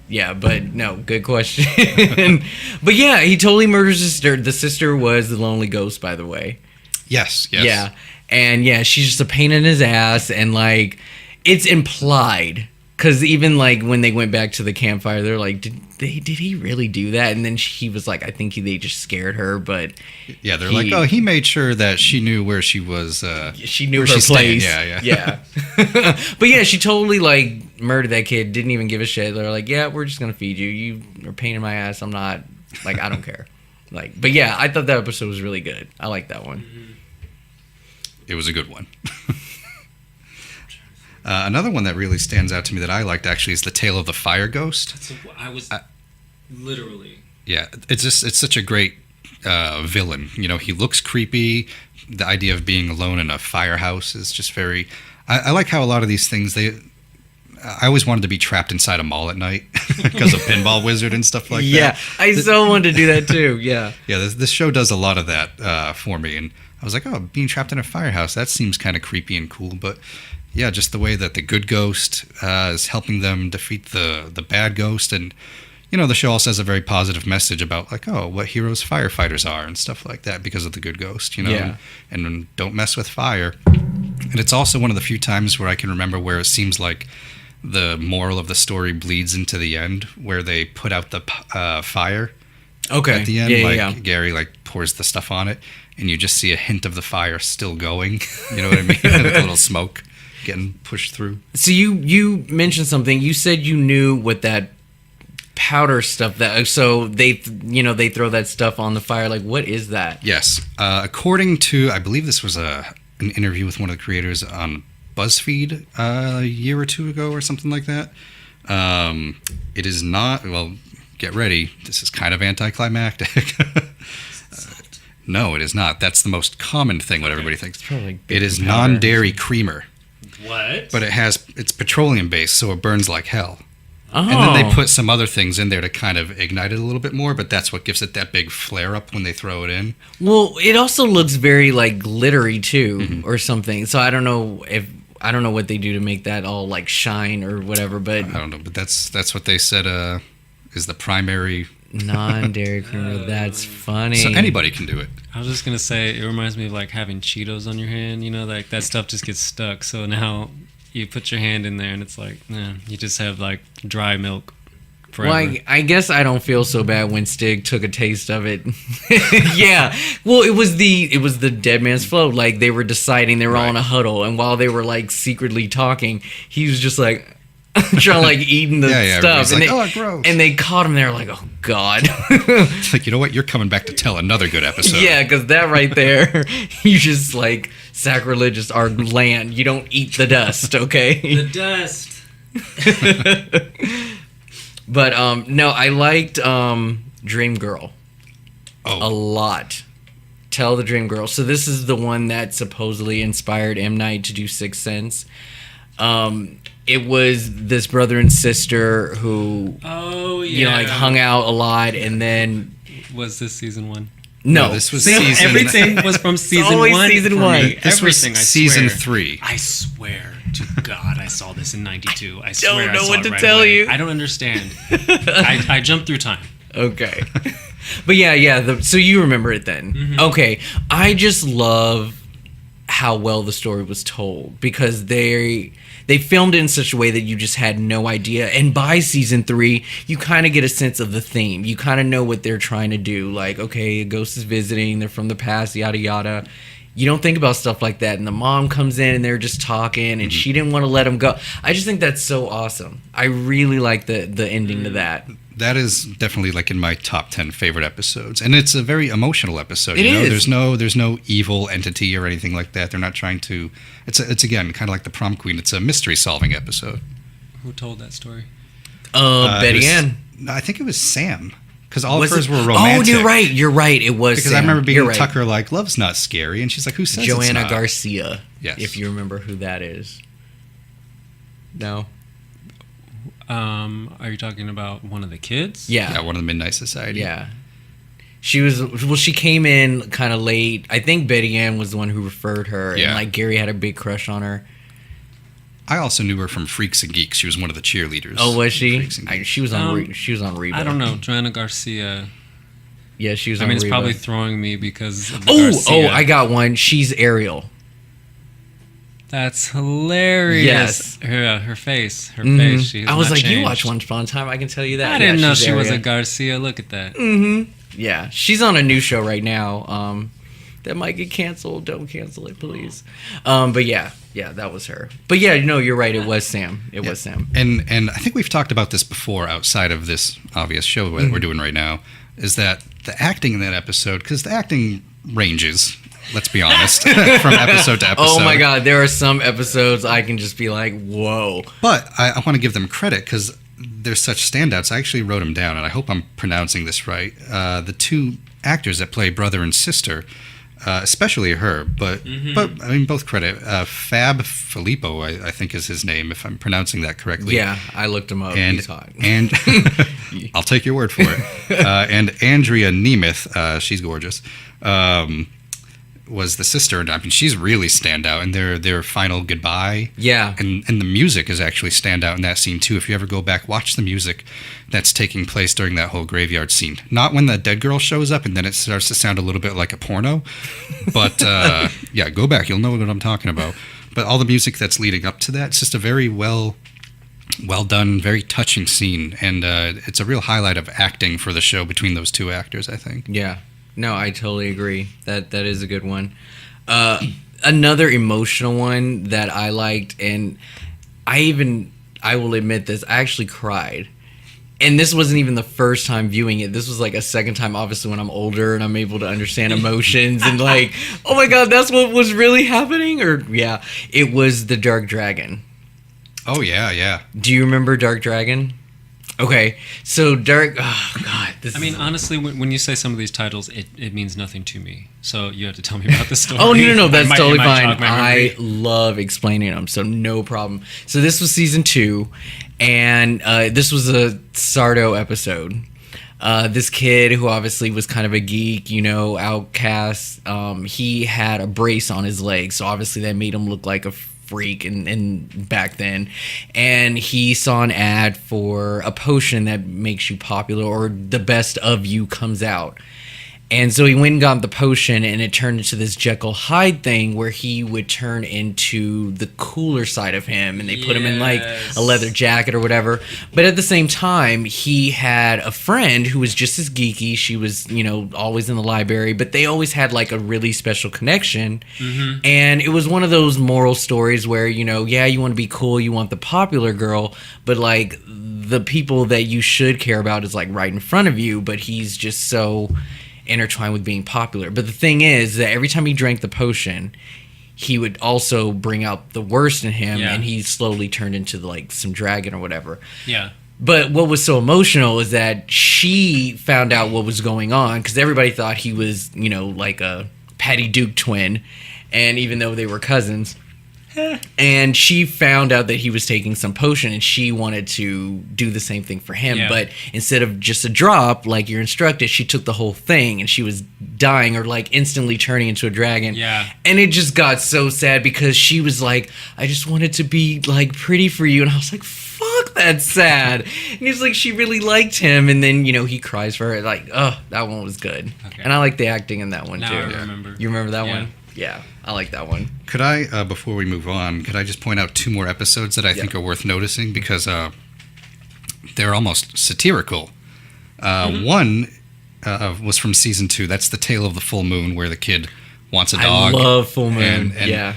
Yeah, but no, good question. But yeah, he totally murders his sister. The sister was the lonely ghost, by the way. Yes. Yeah. And yeah, she's just a pain in his ass. And like, it's implied. Because even like when they went back to the campfire, they're like, did he really do that? And then he was like, I think they just scared her. But Yeah, they're like, oh, he made sure that she knew where she was. she knew where her she's place. staying. Yeah. But yeah, she totally like murdered that kid. Didn't even give a shit. They're like, yeah, we're just gonna feed you. You are a pain in my ass. I'm not like, I don't care. Like, but yeah, I thought that episode was really good. I like that one. It was a good one. Another one that really stands out to me that I liked actually is The Tale of the Fire Ghost. I was literally... Yeah, it's such a great villain. You know, he looks creepy. The idea of being alone in a firehouse is just very... I like how a lot of these things, I always wanted to be trapped inside a mall at night because of Pinball Wizard and stuff like that. Yeah, I so wanted to do that too, yeah. Yeah, this show does a lot of that for me. And I was like, oh, being trapped in a firehouse, that seems kind of creepy and cool. But yeah, just the way that the good ghost is helping them defeat the bad ghost. And, you know, the show also has a very positive message about, like, oh, what heroes firefighters are and stuff like that because of the good ghost, you know, Yeah. and don't mess with fire. And it's also one of the few times where I can remember where it seems like the moral of the story bleeds into the end, where they put out the fire Okay. at the end. Yeah. Gary, like, pours the stuff on it, and you just see a hint of the fire still going. You know what I mean? Like a little smoke getting pushed through. So you mentioned something. You said you knew what that powder stuff so they throw that stuff on the fire. Like, what is that? Yes. According to, I believe this was an interview with one of the creators on BuzzFeed a year or two ago or something like that. It is not, well, get ready. This is kind of anticlimactic. No, it is not. That's the most common thing, what everybody thinks. Probably It is powder. non-dairy creamer. What? But it's petroleum based, so it burns like hell. Oh. And then they put some other things in there to kind of ignite it a little bit more, but that's what gives it that big flare up when they throw it in. Well, it also looks very like glittery too, or something. So I don't know what they do to make that all like shine or whatever, but I don't know, but that's what they said is the primary non-dairy creamer. That's funny. So anybody can do it. I was just gonna say it reminds me of like having Cheetos on your hand. You know, like that stuff just gets stuck. So now you put your hand in there and it's like, you just have like dry milk forever. Well, I guess I don't feel so bad when Stig took a taste of it. Yeah. Well, it was the dead man's float. Like they were deciding, they were all in a huddle, and while they were like secretly talking, he was just like trying to like eating the stuff. And, like, gross. And they caught him there like, oh God. It's like, you know what? You're coming back to tell another good episode. Yeah, because that right there, you just like sacrilegious our land. You don't eat the dust, okay? The dust. But no, I liked Dreamgirl a lot. Tell the Dreamgirl. So this is the one that supposedly inspired M. Night to do Sixth Sense. It was this brother and sister who, like hung out a lot, and then was this season 1? No, this was season. Everything was from season always 1. season 1. This was season 3. I swear to God, I saw this in '92. I don't swear know I saw what it to right tell away. you. I don't understand. I jumped through time. Okay. But yeah. So you remember it then. Mm-hmm. Okay. I just love how well the story was told, because they filmed it in such a way that you just had no idea. And by season 3, you kind of get a sense of the theme. You kind of know what they're trying to do. Like, okay, a ghost is visiting, they're from the past, yada, yada. You don't think about stuff like that. And the mom comes in and they're just talking, and she didn't want to let him go. I just think that's so awesome. I really like the ending to that. That is definitely like in my top 10 favorite episodes, and it's a very emotional episode. It is. There's no evil entity or anything like that. They're not trying to. It's again kind of like the Prom Queen. It's a mystery solving episode. Who told that story? Betty Ann. I think it was Sam, because all Was of hers it? were romantic. Oh, you're right. It was Because Sam. I remember being You're right. Tucker like, love's not scary, and she's like, who says it's Joanna not? Garcia. Yes. If you remember who that is. No. Are you talking about one of the kids? Yeah, one of the Midnight Society. Yeah. She came in kind of late. I think Betty Ann was the one who referred her. Yeah. And like Gary had a big crush on her. I also knew her from Freaks and Geeks. She was one of the cheerleaders. Oh, was she? Freaks and Geeks. She was on she was on Reboot. I don't know. Joanna Garcia. Yeah, she was I on mean, it's Reboot. probably throwing me because of the Garcia. I got one. She's Ariel. That's hilarious. Yes. Her face. Her face. She has I was not like, you changed. watch Once Upon a Time, I can tell you that. I didn't know she's she was a Ariel. Garcia. Look at that. Yeah, she's on a new show right now. That might get canceled. Don't cancel it, please. But yeah, that was her. But yeah, no, you're right. It was Sam. It was Sam. And I think we've talked about this before outside of this obvious show that we're doing right now, is that the acting in that episode, because the acting ranges, let's be honest, from episode to episode. Oh my God, there are some episodes I can just be like, whoa. But I want to give them credit because they're such standouts. I actually wrote them down, and I hope I'm pronouncing this right. The two actors that play brother and sister, especially her, but I mean both credit. Fab Filippo, I think is his name, if I'm pronouncing that correctly. Yeah, I looked him up. And He's hot. and I'll take your word for it. And Andrea Nemeth, she's gorgeous. Was the sister, and I mean she's really stand out in their final goodbye. Yeah. And the music is actually stand out in that scene too. If you ever go back, watch the music that's taking place during that whole graveyard scene. Not when the dead girl shows up and then it starts to sound a little bit like a porno. But yeah, go back, you'll know what I'm talking about. But all the music that's leading up to that, it's just a very well done, very touching scene, and it's a real highlight of acting for the show between those two actors, I think. Yeah. No, I totally agree. That is a good one. Another emotional one that I liked, and I will admit this, I actually cried. And this wasn't even the first time viewing it. This was like a second time, obviously, when I'm older and I'm able to understand emotions and like, oh my God, that's what was really happening? Or, yeah, it was The Dark Dragon. Oh, yeah. Do you remember Dark Dragon? Okay, so Dark. Oh God, I mean, honestly, when you say some of these titles, it means nothing to me. So you have to tell me about the story. Oh no, that's totally fine. jog my I memory. love explaining them, so no problem. So this was season 2, and this was a Sardo episode. This kid who obviously was kind of a geek, outcast. He had a brace on his leg, so obviously that made him look like a freak and back then. And he saw an ad for a potion that makes you popular, or the best of you comes out. And so he went and got the potion, and it turned into this Jekyll Hyde thing where he would turn into the cooler side of him, and they put him in like a leather jacket or whatever. But at the same time, he had a friend who was just as geeky. She was, always in the library, but they always had like a really special connection. Mm-hmm. And it was one of those moral stories where, you want to be cool, you want the popular girl, but like the people that you should care about is like right in front of you, but he's just so intertwined with being popular. But the thing is that every time he drank the potion, he would also bring out the worst in him, and he slowly turned into like some dragon or whatever. Yeah. But what was so emotional is that she found out what was going on, because everybody thought he was, like a Patty Duke twin, and even though they were cousins. And she found out that he was taking some potion, and she wanted to do the same thing for him. Yeah. But instead of just a drop, like you're instructed, she took the whole thing, and she was dying or like instantly turning into a dragon. Yeah. And it just got so sad because she was like, I just wanted to be like pretty for you. And I was like, fuck, that's sad. And he's like, she really liked him. And then, he cries for her. Like, oh, that one was good. Okay. And I like the acting in that one too. I remember. You remember that one? Yeah, I like that one. Could I, before we move on, could I just point out 2 more episodes that I think are worth noticing because they're almost satirical. One was from season 2. That's The Tale of the Full Moon, where the kid wants a dog. I love Full Moon. And yeah.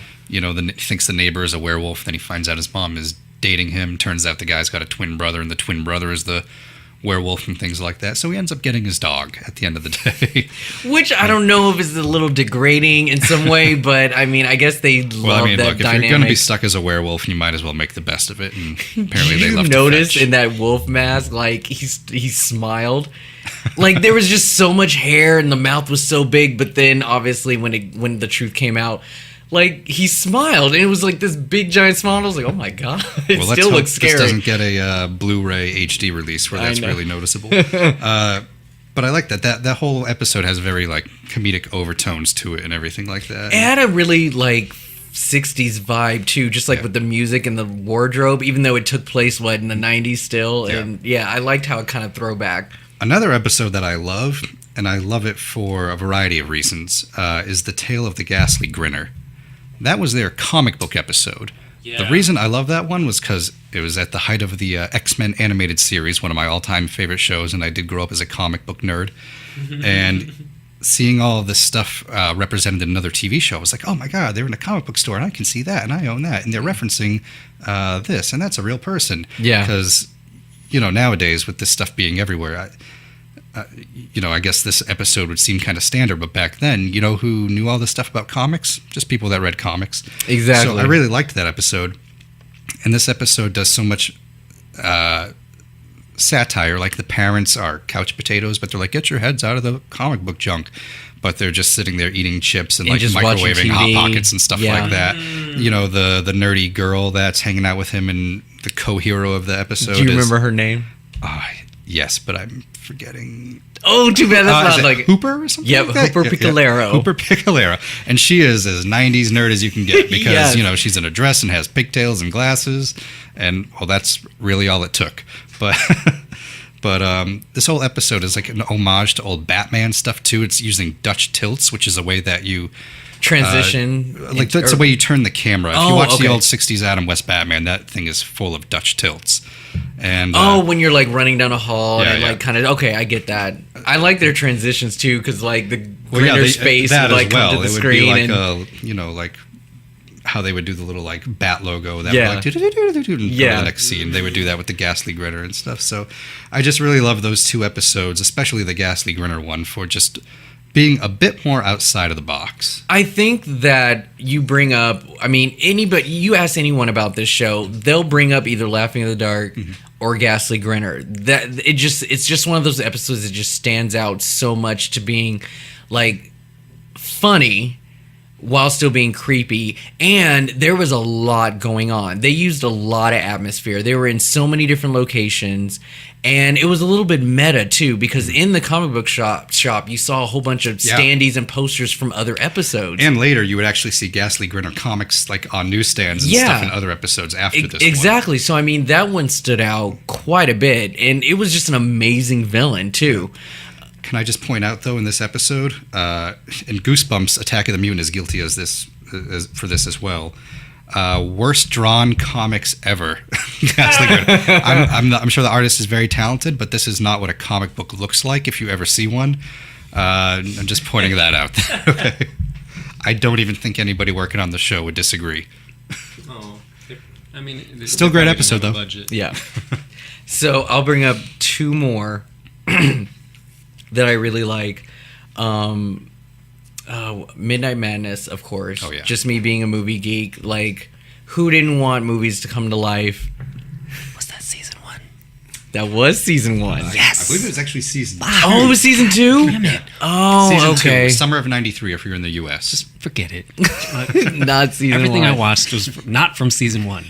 Thinks the neighbor is a werewolf. Then he finds out his mom is dating him. Turns out the guy's got a twin brother, and the twin brother is the werewolf and things like that. So he ends up getting his dog at the end of the day. Which I don't know if it's a little degrading in some way, but I mean, I guess they love that look, dynamic. If you're going to be stuck as a werewolf, you might as well make the best of it. And apparently they love to notice fetch. In that wolf mask, like he smiled. Like there was just so much hair and the mouth was so big, but then obviously when the truth came out, like he smiled and it was like this big giant smile. And I was like, oh my god, it still looks scary. This doesn't get a Blu-ray HD release where that's really noticeable. But I like that whole episode has very like comedic overtones to it and everything like that. It had a really like 60s vibe too, just like with the music and the wardrobe, even though it took place in the 90s still. And I liked how it kind of throwback. Another episode that I love, and I love it for a variety of reasons, is The Tale of the Ghastly Grinner. That was their comic book episode. Yeah. The reason I love that one was because it was at the height of the X-Men animated series, one of my all-time favorite shows, and I did grow up as a comic book nerd. And seeing all of this stuff represented in another TV show, I was like, oh my god, they're in a comic book store, and I can see that, and I own that. And they're referencing this, and that's a real person. Yeah. Because, nowadays, with this stuff being everywhere, I guess this episode would seem kind of standard, but back then, who knew all this stuff about comics? Just people that read comics. Exactly. So I really liked that episode. And this episode does so much satire. Like the parents are couch potatoes, but they're like, get your heads out of the comic book junk. But they're just sitting there eating chips and like just microwaving Hot Pockets and stuff like that. The nerdy girl that's hanging out with him and the co-hero of the episode. Do you remember her name? Yes, but I'm forgetting. Oh, too bad. That's not like Hooper or something. Yep, like that? Hooper Piccolero. Yeah. Hooper Piccolero, and she is as '90s nerd as you can get because she's in a dress and has pigtails and glasses, and that's really all it took. But this whole episode is like an homage to old Batman stuff too. It's using Dutch tilts, which is a way that you transition. That's the way you turn the camera. If you watch the old '60s Adam West Batman, that thing is full of Dutch tilts. And when you're like running down a hall and like kind of I get that. I like their transitions too because like the Grinner's face would like come to the screen be like like how they would do the little like bat logo that would like the next scene. They would do that with the Ghastly Grinner and stuff. So I just really love those 2 episodes, especially the Ghastly Grinner one, for just being a bit more outside of the box. I think that you bring up, you ask anyone about this show, they'll bring up either Laughing in the Dark or Ghastly Grinner. It's just one of those episodes that just stands out so much to being like funny while still being creepy, and there was a lot going on. They used a lot of atmosphere. They were in so many different locations, and it was a little bit meta too, because in the comic book shop you saw a whole bunch of standees and posters from other episodes. And later you would actually see Ghastly Grinner comics like on newsstands and stuff in other episodes after this exactly. one. So I mean, that one stood out quite a bit, and it was just an amazing villain too. Can I just point out, though, in this episode, in Goosebumps, Attack of the Mutant is guilty for this as well. Worst drawn comics ever. Ghastly Grinner. I'm sure the artist is very talented, but this is not what a comic book looks like if you ever see one. I'm just pointing that out. Okay. I don't even think anybody working on the show would disagree. Oh, I mean, still great episode, though. Budget. Yeah. So I'll bring up two more that I really like. Midnight Madness, of course. Oh, yeah. Just me being a movie geek. Like, who didn't want movies to come to life? Was that season 1? That was season 1. Yes. I believe it was actually season 2. Oh, it was season 2? Damn it. Oh, Season okay. 2, summer of '93 if you're in the U.S. Just forget it. Not season Everything 1. I watched was not from season 1.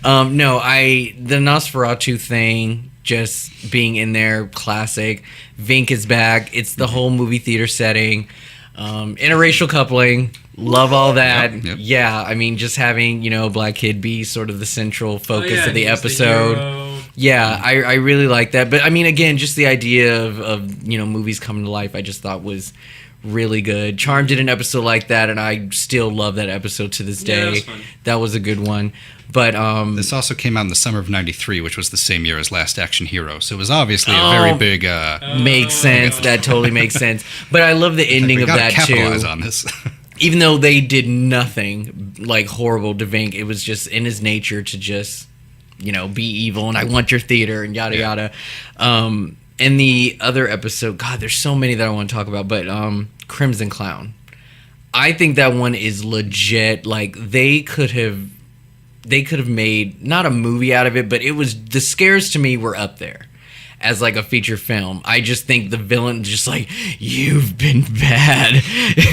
No, the Nosferatu thing, just being in there, classic. Vink is back. It's the whole movie theater setting. Interracial coupling. Love all that. Yep. Yeah, I mean, just having, black kid be sort of the central focus of the episode. Yeah, I really like that. But I mean, again, just the idea of movies coming to life, I just thought was really good. Charmed did an episode like that, and I still love that episode to this day. That was fun. That was a good one. But this also came out in the summer of '93, which was the same year as Last Action Hero. So it was obviously a very big. Makes sense. That totally makes sense. But I love the ending of that capitalize too. on this. Even though they did nothing like horrible to Vink, it was just in his nature to just be evil, and I want your theater and yada yada. And the other episode, God, there's so many that I want to talk about, but Crimson Clown. I think that one is legit. Like, they could have made not a movie out of it, but it was, the scares to me were up there as like a feature film. I just think the villain just like, you've been bad.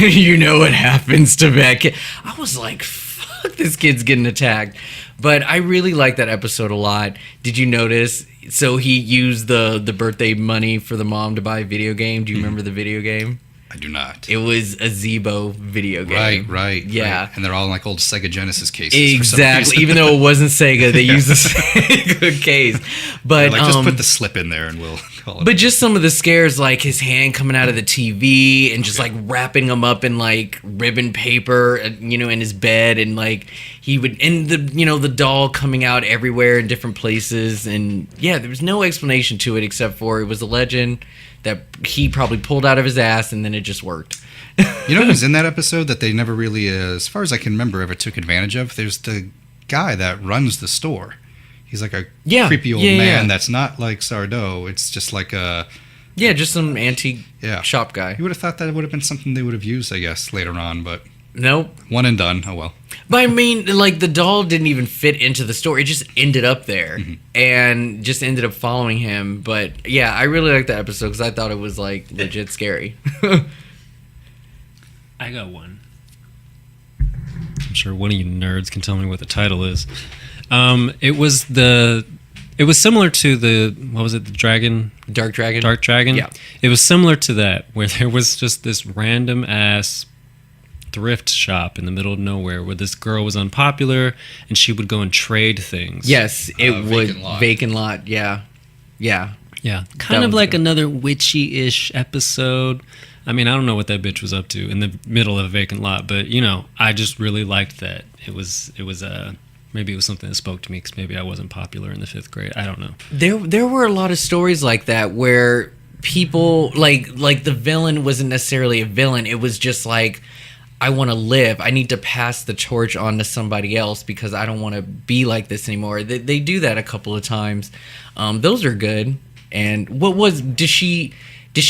You know what happens to bad kid. I was like, fuck, this kid's getting attacked. But I really like that episode a lot. Did you notice? So he used the birthday money for the mom to buy a video game. Do you remember the video game? I do not. It was a Zebo video game. Right. Yeah. Right. And they're all in like old Sega Genesis cases. Exactly. Even though it wasn't Sega, they used the Sega case. But like, just put the slip in there and we'll call it. But just some of the scares, like his hand coming out of the TV and just like wrapping him up in like ribbon paper, in his bed, and like he would, and the doll coming out everywhere in different places, and yeah, there was no explanation to it except for it was a legend that he probably pulled out of his ass, and then it just worked. You know who's in that episode that they never really, as far as I can remember, ever took advantage of? There's the guy that runs the store. He's like a creepy old man that's not like Sardo. It's just like a... Yeah, just some antique shop guy. You would have thought that would have been something they would have used, I guess, later on, but... Nope. One and done. Oh, well. But I mean, like, the doll didn't even fit into the store. It just ended up there and just ended up following him. But yeah, I really liked that episode because I thought it was like legit scary. I got one. I'm sure one of you nerds can tell me what the title is. It was similar to the dragon? Dark Dragon? Dark Dragon? Yeah. It was similar to that, where there was just this random ass thrift shop in the middle of nowhere where this girl was unpopular and she would go and trade things. Yes, it would. Vacant Lot, yeah. Yeah. Yeah. Kind of like good. Another witchy-ish episode. I mean, I don't know what that bitch was up to in the middle of a vacant lot, but I just really liked that. It was maybe it was something that spoke to me because maybe I wasn't popular in the 5th grade. I don't know. There were a lot of stories like that where people like the villain wasn't necessarily a villain. It was just like, I want to live. I need to pass the torch on to somebody else because I don't want to be like this anymore. They do that a couple of times. Those are good. And did she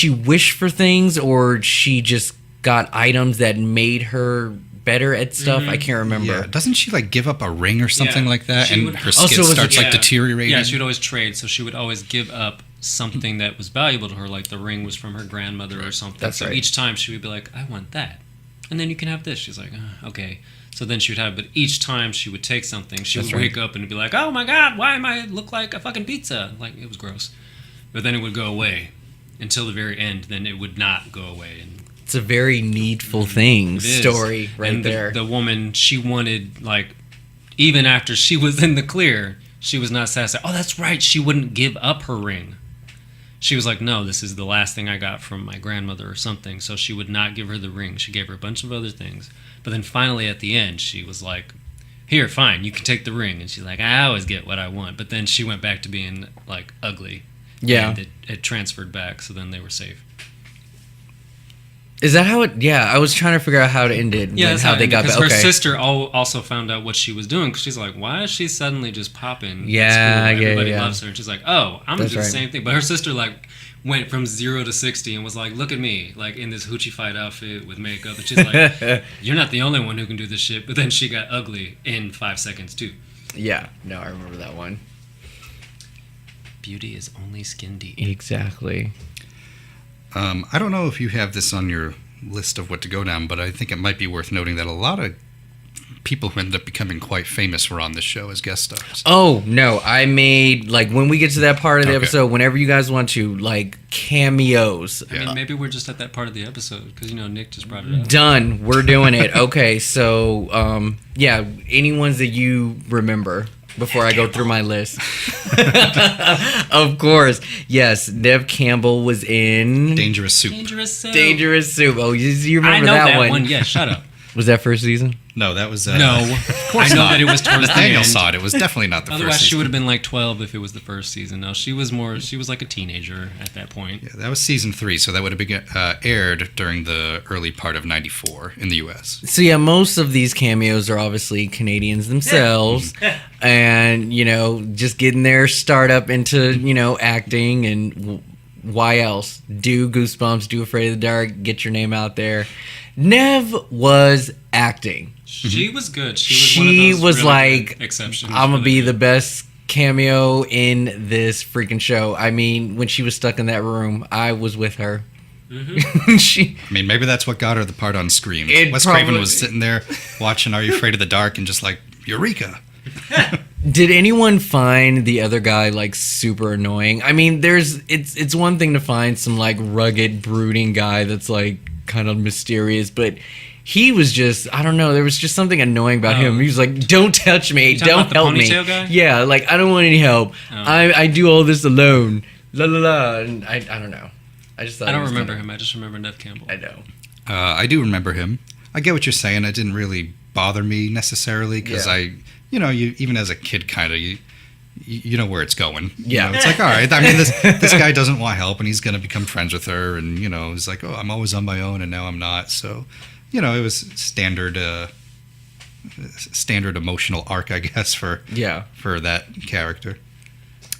wish for things, or she just got items that made her better at stuff. I can't remember. Yeah, doesn't she like give up a ring or something Yeah. like that, She and would- her Oh, skin so was it- starts like Yeah. deteriorating? Yeah, she would always trade, so she would always give up something that was valuable to her, like the ring was from her grandmother or something. That's so right. each time she would be like, I want that. And then you can have this. She's like, okay. So then she would have, but each time she would take something, she That's would right. wake up and be like, oh my God, why am I look like a fucking pizza? Like, it was gross. But then it would go away until the very end, then it would not go away. And It's a very needful thing it is. story right And there. The woman, she wanted, like, even after she was in the clear, she was not satisfied. Oh, that's right. She wouldn't give up her ring. She was like, no, this is the last thing I got from my grandmother or something. So she would not give her the ring. She gave her a bunch of other things. But then finally at the end, she was like, here, fine, you can take the ring. And she's like, I always get what I want. But then she went back to being, like, ugly. Yeah. And it transferred back, so then they were safe. Is that how it? Yeah, I was trying to figure out how it ended. Yeah, and that's how they got because back. her Okay. sister also found out what she was doing, because she's like, why is she suddenly just popping? Yeah, at school? yeah, Everybody yeah. loves her, and she's like, oh, I'm gonna That's do the right. same thing. But her sister like went from 0 to 60 and was like, look at me, like in this hoochie fight outfit with makeup, and she's like, you're not the only one who can do this shit. But then she got ugly in 5 seconds too. Yeah, no, I remember that one. Beauty is only skin deep. Exactly. I don't know if you have this on your list of what to go down, but I think it might be worth noting that a lot of people who ended up becoming quite famous were on this show as guest stars. Oh no, I made like when we get to that part of the Okay. episode, whenever you guys want to, like cameos. I mean, maybe we're just at that part of the episode because Nick just brought it up. Done. We're doing it. Okay, so yeah, any ones that you remember before I go through my list. Of course, yes. Nev Campbell was in Dangerous Soup. Dangerous Soup. Dangerous Soup. Oh, you I remember know that one? one. Yeah, shut up. Was that first season? No, that was No, I know that it was towards the Nathaniel end. saw it. It was definitely not the Otherwise, first she season. would have been like 12 if it was the first season. No, she was like a teenager at that point. Yeah, that was season 3, so that would have been aired during the early part of '94 in the U.S. So yeah, most of these cameos are obviously Canadians themselves, and just getting their start up into acting and why else? Do Goosebumps, do Afraid of the Dark, get your name out there. Nev was acting. She was good. She She was, one of was those really like, good exceptions. I'm gonna for be the the best cameo in this freaking show. I mean, when she was stuck in that room, I was with her. She I mean, maybe that's what got her the part on Scream. It Wes probably- Craven was sitting there watching Are You Afraid of the Dark and just like, Eureka! Did anyone find the other guy like super annoying? I mean, it's one thing to find some like rugged, brooding guy that's like kind of mysterious, but he was just, I don't know, there was just something annoying about him. He was like, don't touch me, talking don't about the help me. ponytail guy? Yeah, like I don't want any help. I do all this alone. La la la. And I don't know. I just thought I he don't was remember kinda- him. I just remember Nev Campbell. I know. I do remember him. I get what you're saying. It didn't really bother me necessarily because Yeah. you even as a kid, kind of you know where it's going. Yeah. It's like, all right. I mean, this guy doesn't want help, and he's going to become friends with her, and he's like, oh, I'm always on my own, and now I'm not. So, it was standard emotional arc, I guess, for that character.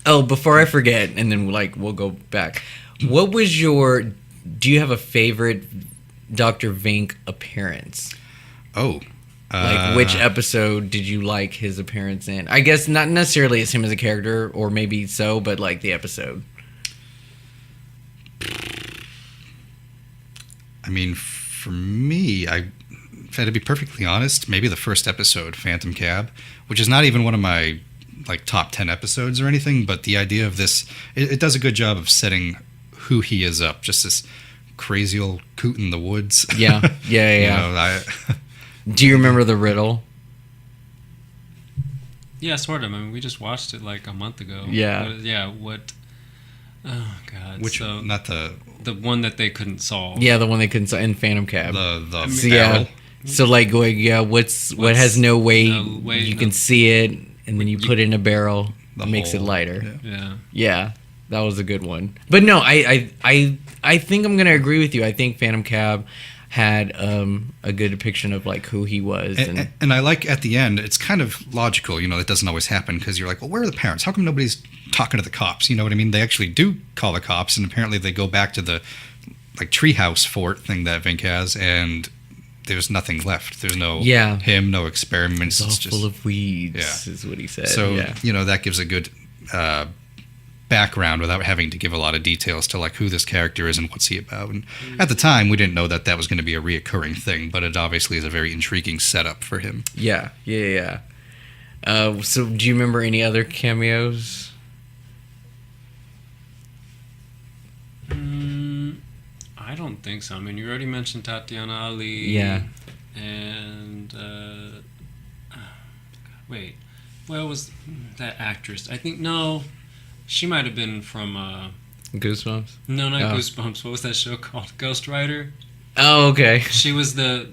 Oh, before I forget, and then we'll go back. What was do you have a favorite Dr. Vink appearance? Oh. Like, which episode did you like his appearance in? I guess not necessarily as him as a character, or maybe so, but like the episode. I mean, for me, if I had to be perfectly honest, maybe the first episode, Phantom Cab, which is not even one of my like top 10 episodes or anything, but the idea of this, it does a good job of setting who he is up. Just this crazy old coot in the woods. Yeah. Do you remember the riddle? Yeah, sort of. I mean, we just watched it like a month ago. Yeah. What? Oh God. Which so not the one that they couldn't solve. Yeah, the one they couldn't in Phantom Cab. the So, barrel. So like, what has no weight? no weight, You no- can see it, and then you put it in a barrel. The It makes it whole- lighter. yeah. Yeah, that was a good one. But no, I think I'm gonna agree with you. I think Phantom Cab had a good depiction of like who he was, And I like at the end, it's kind of logical, that doesn't always happen because you're like, well, where are the parents? How come nobody's talking to the cops? You know what I mean? They actually do call the cops, and apparently they go back to the like treehouse fort thing that Vink has, and there's nothing left. There's no Yeah. him, no experiments. It's all It's just full of weeds, Yeah. is what he said. so yeah. that gives a good background without having to give a lot of details to like who this character is and what's he about. And at the time, we didn't know that was going to be a reoccurring thing, but it obviously is a very intriguing setup for him. Yeah. So do you remember any other cameos? I don't think so. I mean, you already mentioned Tatiana Ali. Yeah. And wait, what was that actress? I think she might have been from Goosebumps? no, not Oh. Goosebumps. What was that show called? Ghost Rider. Oh, okay. She was the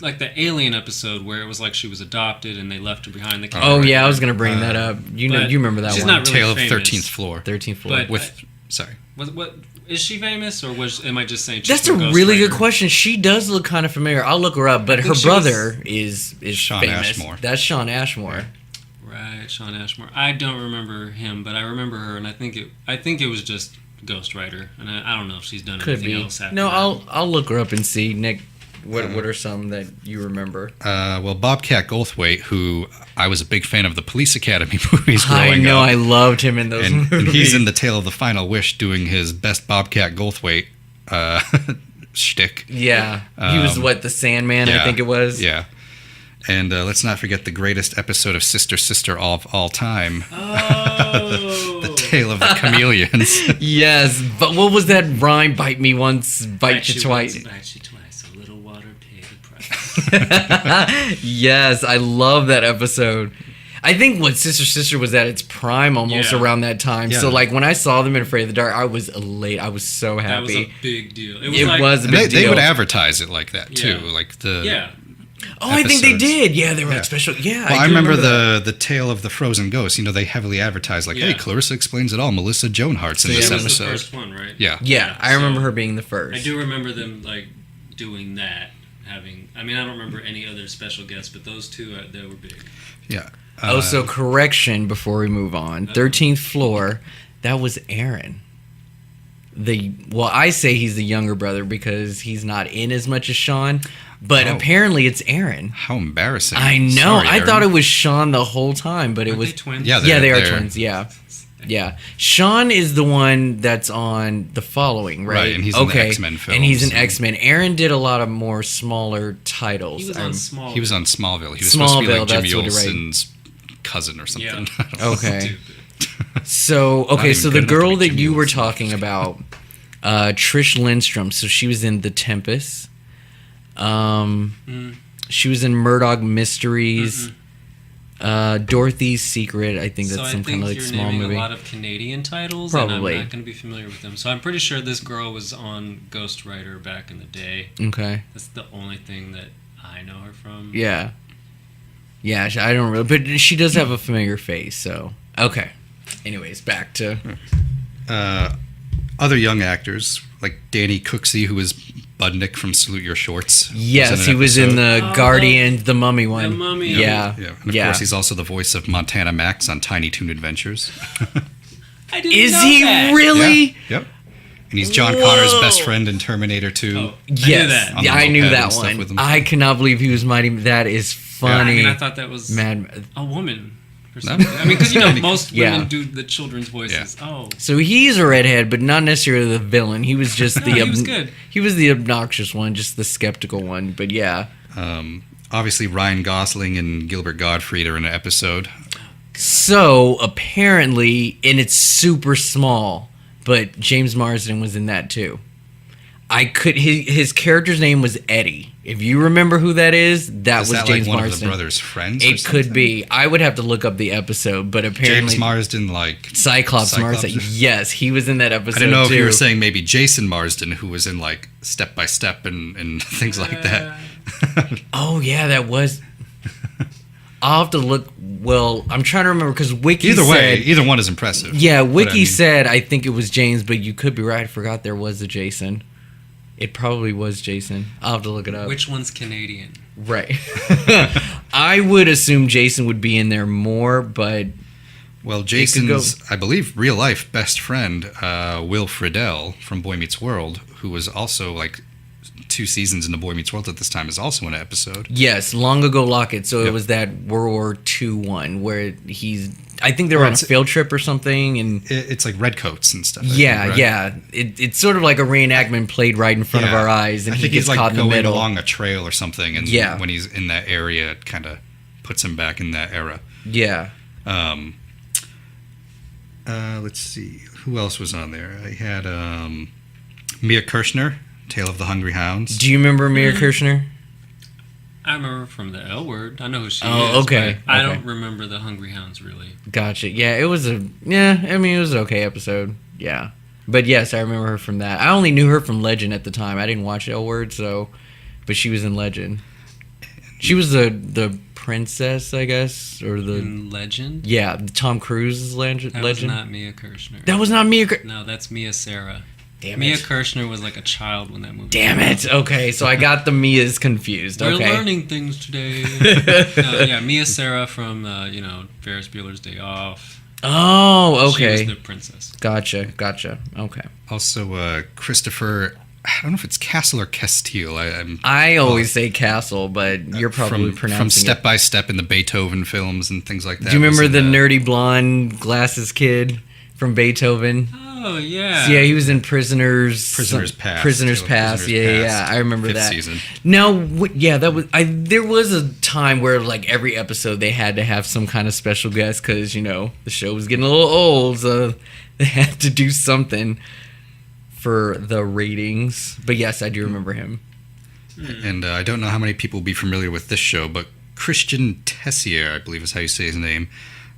like the alien episode where it was like she was adopted and they left her behind. Oh, yeah, I was going to bring that up. You remember that she's one. not really Tale of famous. 13th Floor. 13th floor. But- Sorry. What is she famous, or am I just saying? She's That's a from Ghost really good Rider? question. She does look kind of familiar. I'll look her up, but her think she brother is Shawn famous. Ashmore. That's Shawn Ashmore. Right, Shawn Ashmore. I don't remember him, but I remember her, and I think it was just Ghost Rider, and I don't know if she's done Could anything be. else after No, that. I'll look her up and see. Nick, what are some that you remember? Well, Bobcat Goldthwait, who I was a big fan of the Police Academy movies growing I know, up. I loved him in those and movies. he's in The Tale of the Final Wish doing his best Bobcat Goldthwait shtick. Yeah, he was the Sandman, I think it was. Yeah. And let's not forget the greatest episode of Sister Sister of all time, Oh, The Tale of the Chameleons. Yes, but what was that rhyme? Bite me once, bite you twice. Bite you twice. A little water paid the price. Yes, I love that episode. I think Sister Sister was at its prime almost Yeah. around that time. Yeah. So like when I saw them in Afraid of the Dark, I was elate. I was so happy. That was a big deal. It was It like, was a And big they deal. would advertise it like that too, Yeah. like the. Yeah. Oh, I think they episodes. did. Yeah, they were Yeah. like special. Yeah, Well, I do remember that. the Tale of the Frozen Ghost. They heavily advertised like, "Hey, Yeah. Clarissa explains it all." Melissa Joan Hart's in So, this That was the episode. first one, right? Yeah. Yeah, I remember so her being the first. I do remember them like doing that. I don't remember any other special guests, but those two, they were big. Yeah. So correction before we move on. 13th floor, that was Aaron. I say he's the younger brother because he's not in as much as Shawn, but Oh. apparently it's Aaron. How embarrassing! I know. Sorry, I Aaron. thought it was Shawn the whole time, but it Aren't was they twins? Yeah, yeah, they are they're- twins. Yeah. Yeah, Shawn is the one that's on The Following, right? Right, and he's in the X-Men and he's in films. X-Men. Aaron did a lot of more smaller titles. He was on Small. He was on Smallville. He was supposed to be Smallville, like Jimmy that's what you're right. Olsen's cousin or something. Yeah. Okay. Stupid. So Not even so good the enough to girl be that Jimmy you were Olsen. talking about, Trish Lindstrom. So she was in The Tempest. She was in Murdoch Mysteries. Dorothy's Secret. I think that's So I some think kind of like you're small naming movie. a lot of Canadian titles, Probably. and I'm not going to be familiar with them. So I'm pretty sure this girl was on Ghost Rider back in the day. Okay. That's the only thing that I know her from. Yeah. Yeah, I don't really, but she does have a familiar face. So okay. Anyways, back to Other young actors like Danny Cooksey, who was Budnick from Salute Your Shorts. yes, he an was in episode. the Guardian, the Mummy one. The Mummy. Yeah. Yeah, and of course he's also the voice of Montana Max on Tiny Toon Adventures. I didn't Is know he that. really? Yeah, yep. And he's John Connor's best Whoa. friend in Terminator 2. Oh, Yes, I knew that. On yeah, the I knew moped that and stuff one. with him. I cannot believe he was mighty. That is funny. I mean, I thought that was Mad. a woman. Or something. I mean, because most Yeah. women do the children's voices. Oh, So he's a redhead, but not necessarily the villain. He was just No, the. he was good. He was the obnoxious one, just the skeptical one. But yeah. Obviously, Ryan Gosling and Gilbert Gottfried are in an episode. So apparently, and it's super small, but James Marsden was in that too. His character's name was Eddie. If you remember who that is, that Is was that James like one Marsden. of the brothers' friends? or It could something? be. I would have to look up the episode, but apparently James Marsden, like Cyclops Marsden. Yes, he was in that episode I didn't know too. if you were saying maybe Jason Marsden, who was in like Step by Step and things like that. Oh yeah, that was. I'll have to look. Well, I'm trying to remember because Wiki Either way, said. either one is impressive. Yeah, But Wiki I mean, said I think it was James, but you could be right. I forgot there was a Jason. It probably was Jason. I'll have to look it up. which one's Canadian? Right. I would assume Jason would be in there more, but Well, could Jason's, I believe, real life best friend, Will Friedle from Boy Meets World, who was also like 2 seasons in The Boy Meets World at this time is also in an episode. Yes, Long Ago Locket. So Yep. it was that World War II one where I think they were on a field trip or something, and It's like redcoats and stuff. I yeah, think, right? yeah. It's sort of like a reenactment played right in front of Yeah. our eyes, and I he think gets he's like caught in the going middle. along a trail or something, and Yeah. when he's in that area, it kind of puts him back in that era. Yeah. Let's see, who else was on there? I had Mia Kirshner, Tale of the Hungry Hounds. Do you remember Mira Kirshner? I remember from the L Word. I know who she Oh, is. okay, But I okay. don't remember the Hungry Hounds really. Gotcha. Yeah, it was it was an okay episode. Yeah. But yes, I remember her from that. I only knew her from Legend at the time. I didn't watch L Word, but she was in Legend. She was the princess, I guess, or the In Legend? yeah, Tom Cruise's Legend. That was not Mia Kirshner. That was not Mia. No, that's Mia Sarah. Damn Mia it. Kirshner was like a child when that movie Damn came it. Okay, so I got the Mias confused. We're Okay. learning things today. Yeah, Mia Sarah from Ferris Bueller's Day Off. Oh, She okay. was the princess. Gotcha. Okay. Also, Christopher, I don't know if it's Castle or Castile. I always say Castle, but you're probably from pronouncing Step it. by Step in the Beethoven films and things like that. Do you remember was the in nerdy blonde glasses kid from Beethoven? Oh, yeah. So, yeah, he was in Prisoners Past. Prisoners Tale of Past. Prisoners Yeah, Past, I remember 5th that. season. No, that was there was a time where like every episode they had to have some kind of special guest because the show was getting a little old, so they had to do something for the ratings. But yes, I do remember him. And I don't know how many people will be familiar with this show, but Christian Tessier, I believe is how you say his name,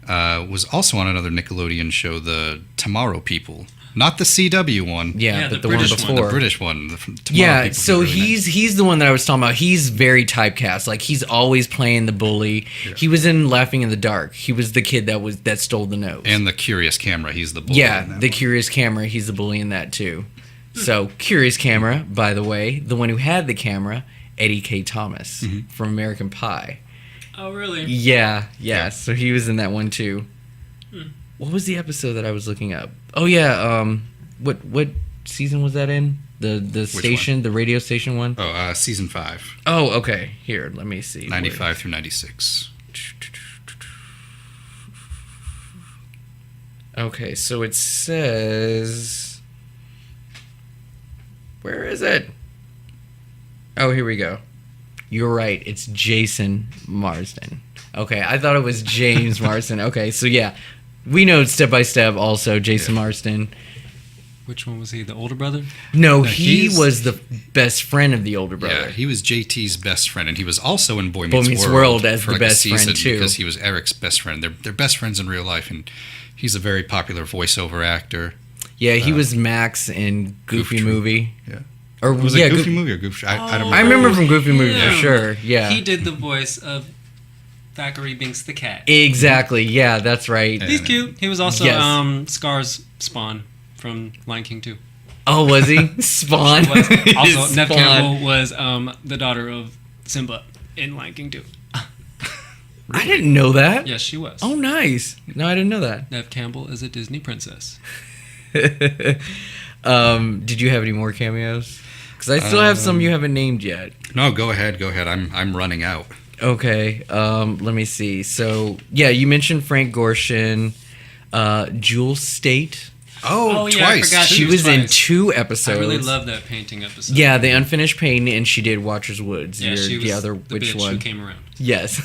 was also on another Nickelodeon show, The Tomorrow People. Not the CW one. Yeah, Yeah, but the the one British one. before. The British one. The Tomorrow Yeah, People so was really nice. he's the one that I was talking about. He's very typecast. Like he's always playing the bully. Yeah. He was in Laughing in the Dark. He was the kid that stole the nose. And the Curious Camera, he's the bully. yeah, in that the one. Curious Camera. He's the bully in that too. So Curious Camera, by the way, the one who had the camera, Eddie K. Thomas from American Pie. Oh, really? Yeah. So he was in that one too. What was the episode that I was looking up? Oh yeah, what season was that in? The station, the radio station one? Oh, season 5, Oh, okay. Here, let me see. 95 through 96. Okay, so it says. Where is it? Oh, here we go. You're right. It's Jason Marsden. Okay, I thought it was James Marsden. Okay, so yeah, we know Step by Step. Also, Jason Marsden. Which one was he? The older brother? No, No, he he's- was the best friend of the older Yeah, brother. he was JT's best friend, and he was also in Boy Boy Meets, Meets World, World as for the like a best friend, season too. because he was Eric's best friend. They're best friends in real life, and he's a very popular voiceover actor. Yeah, he was Max in Goofy Goof Troop. Movie. Yeah. Or Was yeah, it Goofy Goof- Movie or Goof? I don't I remember from Goofy Movie Yeah. for sure. Yeah, He did the voice of Thackeray Binks the cat. exactly. Yeah, that's right. Yeah. He's cute. He was also Yes. Scar's Spawn from Lion King 2. Oh, was he Spawn? Was. Also, Nev Spawn. Campbell was the daughter of Simba in Lion King 2. I didn't know that. Yes, she was. Oh, nice. No, I didn't know that. Nev Campbell is a Disney princess. Did you have any more cameos? Because I still have some you haven't named yet. No, go ahead. I'm running out. Okay. Let me see. So yeah, you mentioned Frank Gorshin, Jewel State. Oh, yeah, I twice. forgot She She was was in twice. 2 episodes. I really love that painting episode. Yeah, the unfinished painting, and she did Watcher's Woods. Yeah, she was the other the which bitch one? who came around. Yes.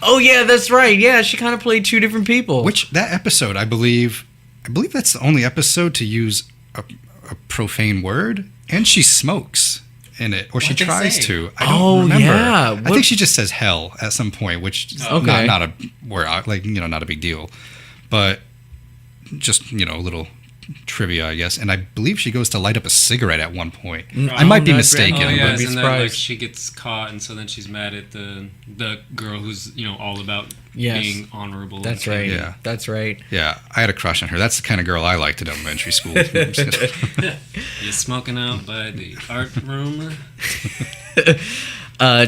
Oh yeah, that's right. Yeah, she kind of played 2 different people. Which that episode, I believe that's the only episode to use a profane word, and she smokes in it, or she What'd they tries say? to. I don't Oh, remember. yeah. I What- think she just says hell at some point, which is Okay. not a word, like not a big deal, but just a little trivia, I guess. And I believe she goes to light up a cigarette at one point. I might be not mistaken. Oh I yeah, wouldn't be and then like surprised. she gets caught, and so then she's mad at the girl who's all about Yes. being honorable. That's and right. Yeah. That's right. Yeah, I had a crush on her. That's the kind of girl I liked at elementary school. I'm just gonna- You're smoking out by the art room.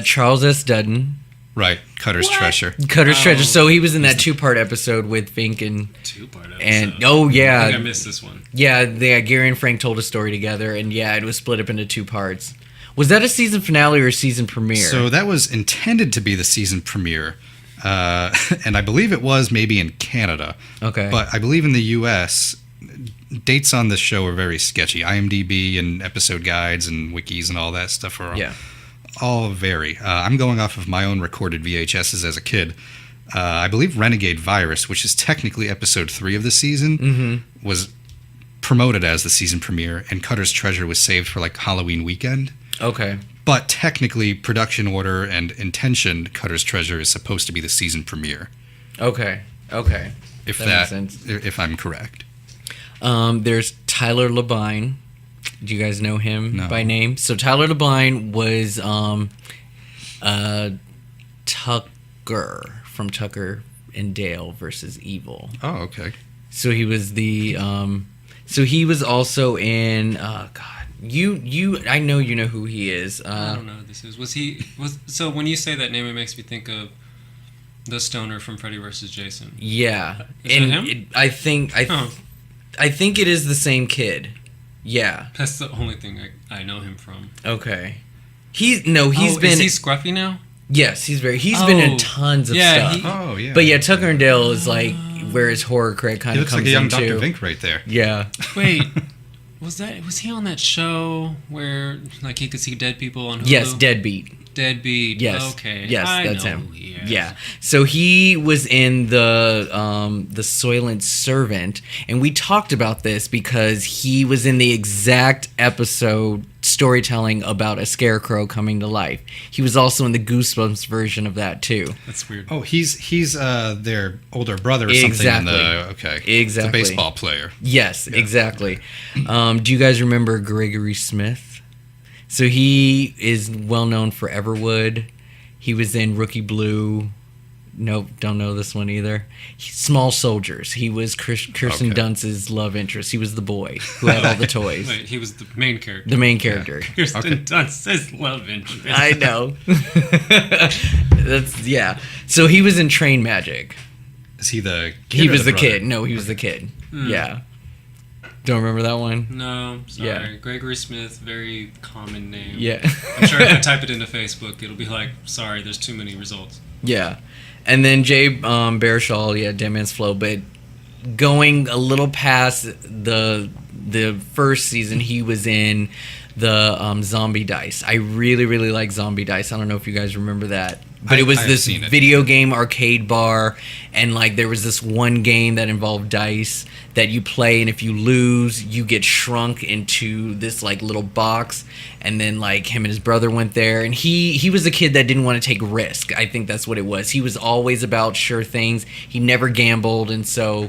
Charles S. Dutton, right, Cutter's Treasure. Cutter's Oh. Treasure. So he was in that 2-part episode with Fink and 2-part episode. and I think I yeah, missed this one. yeah. Gary and Frank told a story together, and yeah, it was split up into 2 parts. Was that a season finale or a season premiere? So that was intended to be the season premiere. And I believe it was maybe in Canada. Okay. But I believe in the U.S., dates on this show are very sketchy. IMDb and episode guides and wikis and all that stuff are all vary. I'm going off of my own recorded VHSs as a kid. I believe Renegade Virus, which is technically episode 3 of the season, was promoted as the season premiere, and Cutter's Treasure was saved for like Halloween weekend. Okay. But technically, production order and intention, Cutter's Treasure is supposed to be the season premiere. Okay. If That makes sense. if I'm correct. There's Tyler Labine. Do you guys know him No. by name? So Tyler Labine was Tucker from Tucker and Dale versus Evil. Oh, okay. So he was the so he was also in I know you know who he is. I don't know who this is. So when you say that name, it makes me think of the stoner from Freddy vs. Jason. Yeah. Is it him? I think it is the same kid. Yeah. That's the only thing I know him from. Okay. He's been Is he scruffy now? Yes, he's been in tons of stuff. Oh, yeah. But yeah, Tucker and Dale is like where his horror cred kind He of looks like comes a young into. Dr. Vink right there. Yeah. Wait, was he on that show where like he could see dead people on Hulu? Yes, Deadbeat. Deadbeat. Yes. Okay. Yes, I that's know him. who he is. Yeah. So he was in the Soylent Servant, and we talked about this because he was in the exact episode storytelling about a scarecrow coming to life. He was also in the Goosebumps version of that too. That's weird. Oh, he's their older brother or something. Exactly. The baseball player. Yes, exactly. Do you guys remember Gregory Smith? So he is well known for Everwood. He was in Rookie Blue. Nope, don't know this one either. Small Soldiers. He was Kirsten Dunst's love interest. He was the boy who had all the toys. Wait, he was the main character. The main character. Kirsten Dunst's love interest. I know. So he was in Train Magic. Is he the kid? He or was the brother? kid. No, he was the kid. Yeah. Don't remember that one? No, sorry. Yeah. Gregory Smith, very common name. Yeah. I'm sure if I type it into Facebook, it'll be like, sorry, there's too many results. Yeah. And then Jay Baruchel, Dead Man's Flow, but going a little past the first season, he was in the Zombie Dice. I really, really like Zombie Dice. I don't know if you guys remember that. But it was I've this seen it. video game arcade bar, and like there was this one game that involved dice that you play, and if you lose, you get shrunk into this like little box. And then like him and his brother went there, and he was a kid that didn't want to take risk. I think that's what it was. He was always about sure things. He never gambled, and so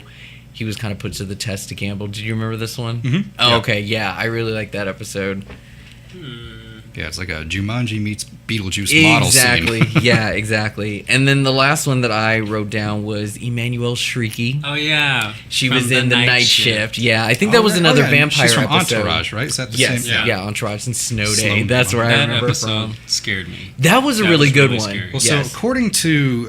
he was kind of put to the test to gamble. Did you remember this one? Mm-hmm. Oh, Yeah. okay, yeah, I really like that episode. Yeah, it's like a Jumanji meets Beetlejuice model Exactly. scene. Yeah, exactly. And then the last one that I wrote down was Emmanuelle Shrieky. Oh, yeah. She From was in the Night Shift. Yeah, I think Oh, that was right. another Oh, yeah, and vampire she's from episode. Entourage, right? Is that the Yes, same? yeah, Entourage and Snow Day. Slow That's where I That remember episode from. scared me. That was a That really was good really one. scary. Well, Yes. so according to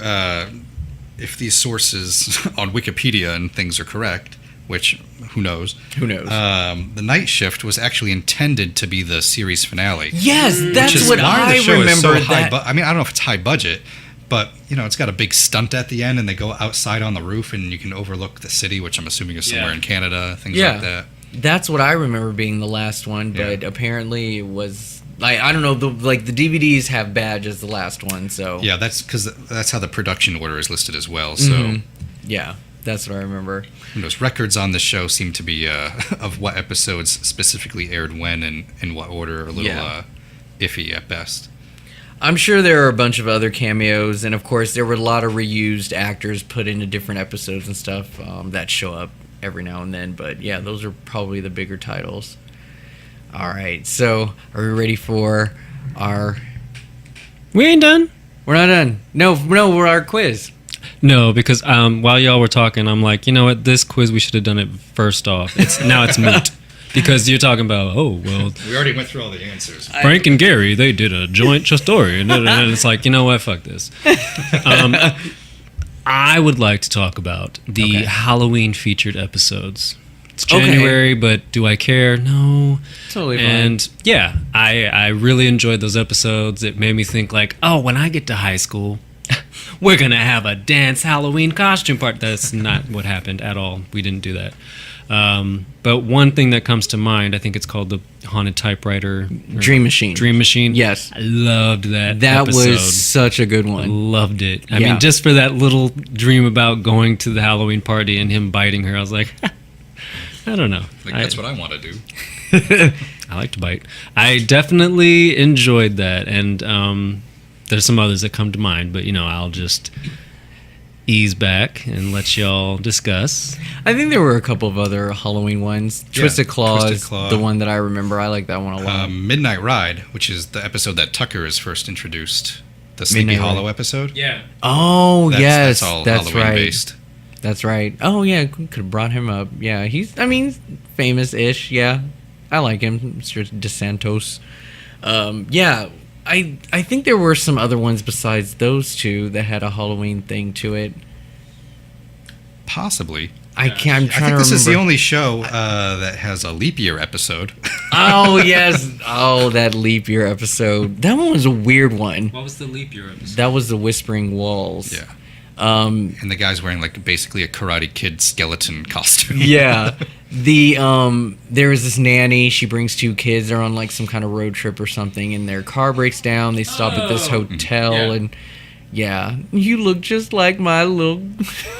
if these sources on Wikipedia and things are correct, which who knows? Who knows? The Night Shift was actually intended to be the series finale. Yes, that's which is what why I the show is so remember. high. That I mean, I don't know if it's high budget, but it's got a big stunt at the end, and they go outside on the roof, and you can overlook the city, which I'm assuming is somewhere Yeah. in Canada, things Yeah. like that. that's what I remember being the last one, but apparently it was like I don't know. The DVDs have badge as the last one, so Yeah, that's because that's how the production order is listed as well. So. yeah, that's what I remember. Those records on the show seem to be of what episodes specifically aired when and in what order, a little iffy at best. I'm sure there are a bunch of other cameos, and of course there were a lot of reused actors put into different episodes and stuff that show up every now and then. But yeah, those are probably the bigger titles. All right, so are we ready for our... We ain't done. We're not done. No, we're our quiz. No, because while y'all were talking, I'm like, you know what? This quiz, we should have done it first off. Now it's moot. Because you're talking about, We already went through all the answers. Frank and Gary, they did a joint story. And it's like, you know what? Fuck this. I would like to talk about the Halloween featured episodes. It's January, but do I care? No. Totally fine. And yeah, I really enjoyed those episodes. It made me think like, oh, when I get to high school, we're going to have a dance Halloween costume party. That's not what happened at all. We didn't do that. But one thing that comes to mind, I think it's called the Haunted Typewriter. Dream Machine. Dream Machine. Yes. I loved that That episode. was such a good one. Loved it. I Yeah. mean, just for that little dream about going to the Halloween party and him biting her, I was like, I don't know. Like, that's what I want to do. I like to bite. I definitely enjoyed that, and there's some others that come to mind, but I'll just ease back and let y'all discuss. I think there were a couple of other Halloween ones. Yeah, Twisted Claws, Twisted Claw. the one that I remember. I like that one a lot. Midnight Ride, which is the episode that Tucker is first introduced. The Sleepy Midnight Hollow Ride. episode. Yeah. Oh, yes. That's all That's Halloween right. based. That's right. Oh, yeah. Could have brought him up. Yeah, he's famous-ish. Yeah. I like him. Mr. DeSantos. Yeah. I think there were some other ones besides those two that had a Halloween thing to it. Possibly. I'm I trying to think remember. this is the only show that has a leap year episode. Oh, yes. Oh, that leap year episode. That one was a weird one. What was the leap year episode? That was the Whispering Walls. Yeah. And the guy's wearing like basically a Karate Kid skeleton costume. Yeah. There is this nanny. She brings two kids. They're on like some kind of road trip or something, and their car breaks down. They stop at this hotel, Yeah. and yeah, you look just like my little,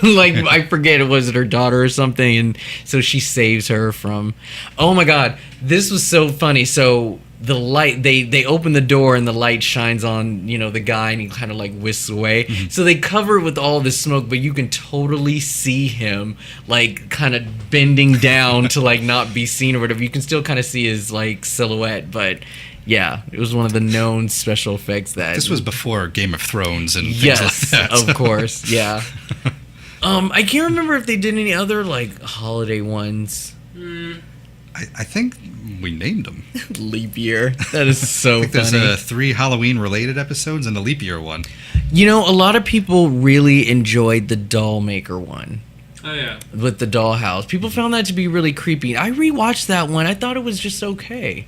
like I forget it was her daughter or something, and so she saves her from. Oh my God, this was so funny. So the light, they open the door and the light shines on the guy, and he kind of like whisks away. So they cover it with all this smoke, but you can totally see him like kind of bending down to like not be seen or whatever. You can still kind of see his like silhouette, but yeah, it was one of the known special effects that This was before Game of Thrones and things yes, like that. of course, yeah. I can't remember if they did any other like holiday ones. I think we named them. Leap year. That is so I think funny. there's 3 Halloween related episodes and a leap year one. A lot of people really enjoyed the doll maker one Oh, yeah. with the dollhouse. People found that to be really creepy. I rewatched that one. I thought it was just okay.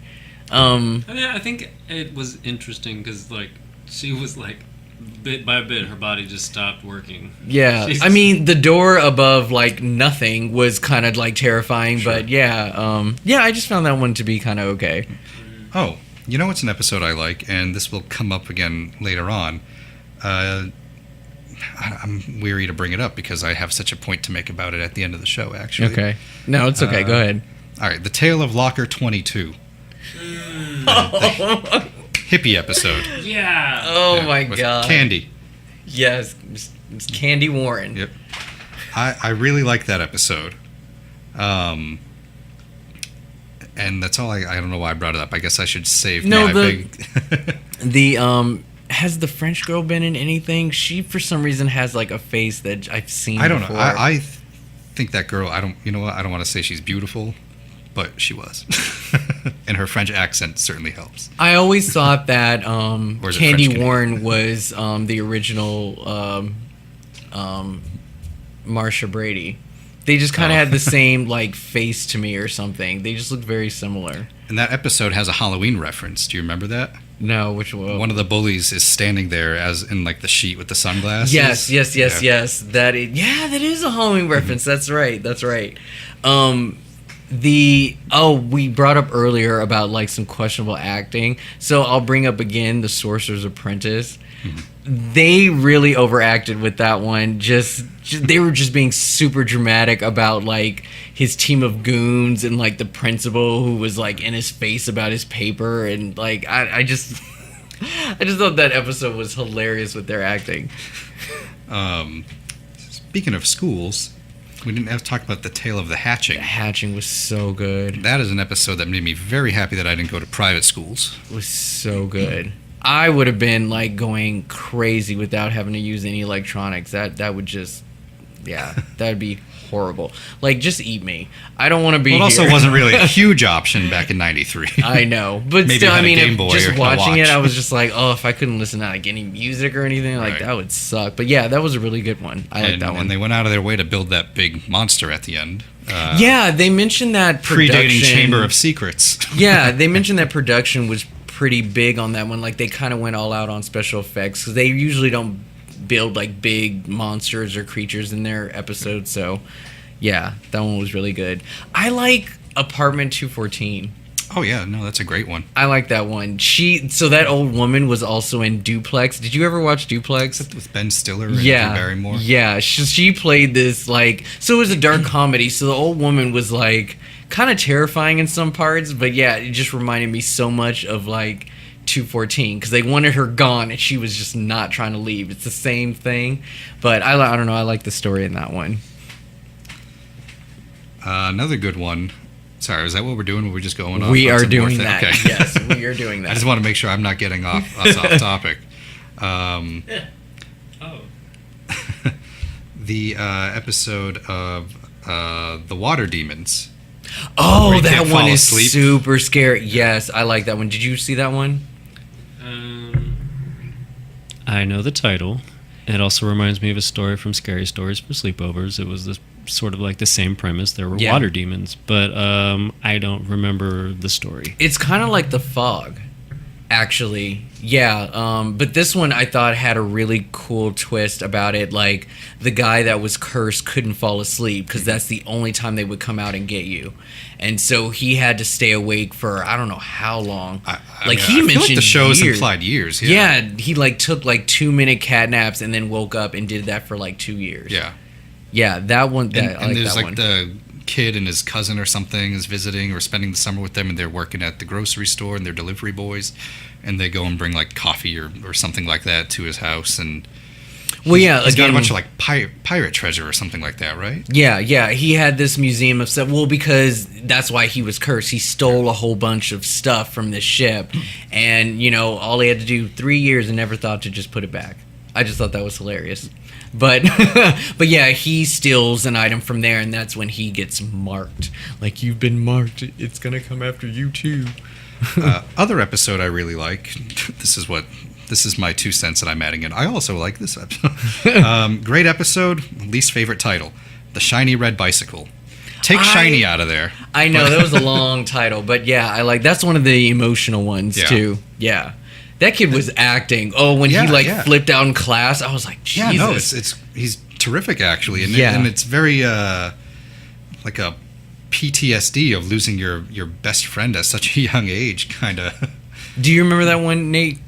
I think it was interesting because, like, she was, like, bit by bit, her body just stopped working. Yeah. Jesus. I mean, the door above, like, nothing was kind of, like, terrifying. Sure. But, yeah. I just found that one to be kind of okay. Oh, it's an episode I like, and this will come up again later on. I'm weary to bring it up because I have such a point to make about it at the end of the show, actually. Okay. No, it's okay. Go ahead. All right, The Tale of Locker 22. Hippie episode. Yeah. Oh, Yeah, my with God. Candy. Yes. It's Candy Warren. Yep. I really like that episode. And that's all. I don't know why I brought it up. I guess I should save No, my big. Has the French girl been in anything? She for some reason has like a face that I've seen. I don't before. know. I think that girl. I don't. You know what? I don't want to say she's beautiful, but she was, and her French accent certainly helps. I always thought that Or is it Candy French Warren was the original Marsha Brady. They just kind of had the same like face to me or something. They just looked very similar. And that episode has a Halloween reference. Do you remember that? No, which one? One of the bullies is standing there as in like the sheet with the sunglasses. Yes. Yeah. That is a Halloween reference. That's right. We brought up earlier about like some questionable acting. So I'll bring up again the Sorcerers Apprentice. They really overacted with that one. They were just being super dramatic about like his team of goons and like the principal who was like in his face about his paper, and like I just thought that episode was hilarious with their acting. Speaking of schools, we didn't have to talk about The Tale of the Hatching. The Hatching was so good. That is an episode that made me very happy that I didn't go to private schools. It was so good. I would have been like going crazy without having to use any electronics. That would just Yeah, that'd be horrible. Like, just eat me. I don't want to be Well, it also here. wasn't really a huge option back in '93. I know, but Maybe still, it had I a mean, Game Boy or just a watching it, watch. I was just like, oh, if I couldn't listen to like any music or anything, like Right. that would suck. But yeah, that was a really good one. I like that one. And they went out of their way to build that big monster at the end. Yeah, they mentioned that production. Predating Chamber of Secrets. Yeah, they mentioned that production was pretty big on that one. Like, they kind of went all out on special effects because they usually don't build like big monsters or creatures in their episodes. So, yeah, that one was really good. I like Apartment 214. Oh yeah, no, that's a great one. I like that one. So that old woman was also in Duplex. Did you ever watch Duplex? With Ben Stiller and Yeah, Drew Barrymore. yeah. She played this like, so it was a dark comedy. So the old woman was like kind of terrifying in some parts, but yeah, it just reminded me so much of like 214 because they wanted her gone and she was just not trying to leave. It's the same thing, but I don't know. I like the story in that one. Another good one. Sorry, is that what we're doing? We're just going off? We on are some more doing thing? that. Okay. Yes, we are doing that. I just want to make sure I'm not getting us off topic. The episode of the Water Demons. Oh, Where you that can't one fall is asleep. super scary. Yes, I like that one. Did you see that one? I know the title. It also reminds me of a story from Scary Stories for Sleepovers. It was sort of like the same premise. There were Yeah. water demons, but I don't remember the story. It's kind of like The Fog, actually. Yeah, but this one I thought had a really cool twist about it. Like, the guy that was cursed couldn't fall asleep because that's the only time they would come out and get you. And so he had to stay awake for I don't know how long. I Like, mean, he I feel mentioned like the show's years. implied years. Yeah, he like took like 2-minute cat naps and then woke up and did that for like 2 years. Yeah. Yeah, that one. And, I like there's that like one. the kid and his cousin or something is visiting or spending the summer with them, and they're working at the grocery store and they're delivery boys, and they go and bring like coffee or something like that to his house, and Well, yeah, he's got a again- bunch of like pirate treasure or something like that, right? Yeah, he had this museum of stuff. Well, because that's why he was cursed. He stole a whole bunch of stuff from this ship, and all he had to do 3 years and never thought to just put it back. I just thought that was hilarious. But but yeah, he steals an item from there, and that's when he gets marked. Like, you've been marked. It's gonna come after you too. Other episode I really like. This is my 2 cents that I'm adding in. I also like this episode. Great episode. Least favorite title: The Shiny Red Bicycle. Take shiny out of there. I know that was a long title, but yeah, I like that's one of the emotional ones Yeah. too. Yeah. That kid was acting. Oh, when he Yeah. flipped out in class, I was like, Jesus. Yeah, no, it's he's terrific actually, and Yeah. and it's very like a PTSD of losing your best friend at such a young age, kind of. Do you remember that one, Nate?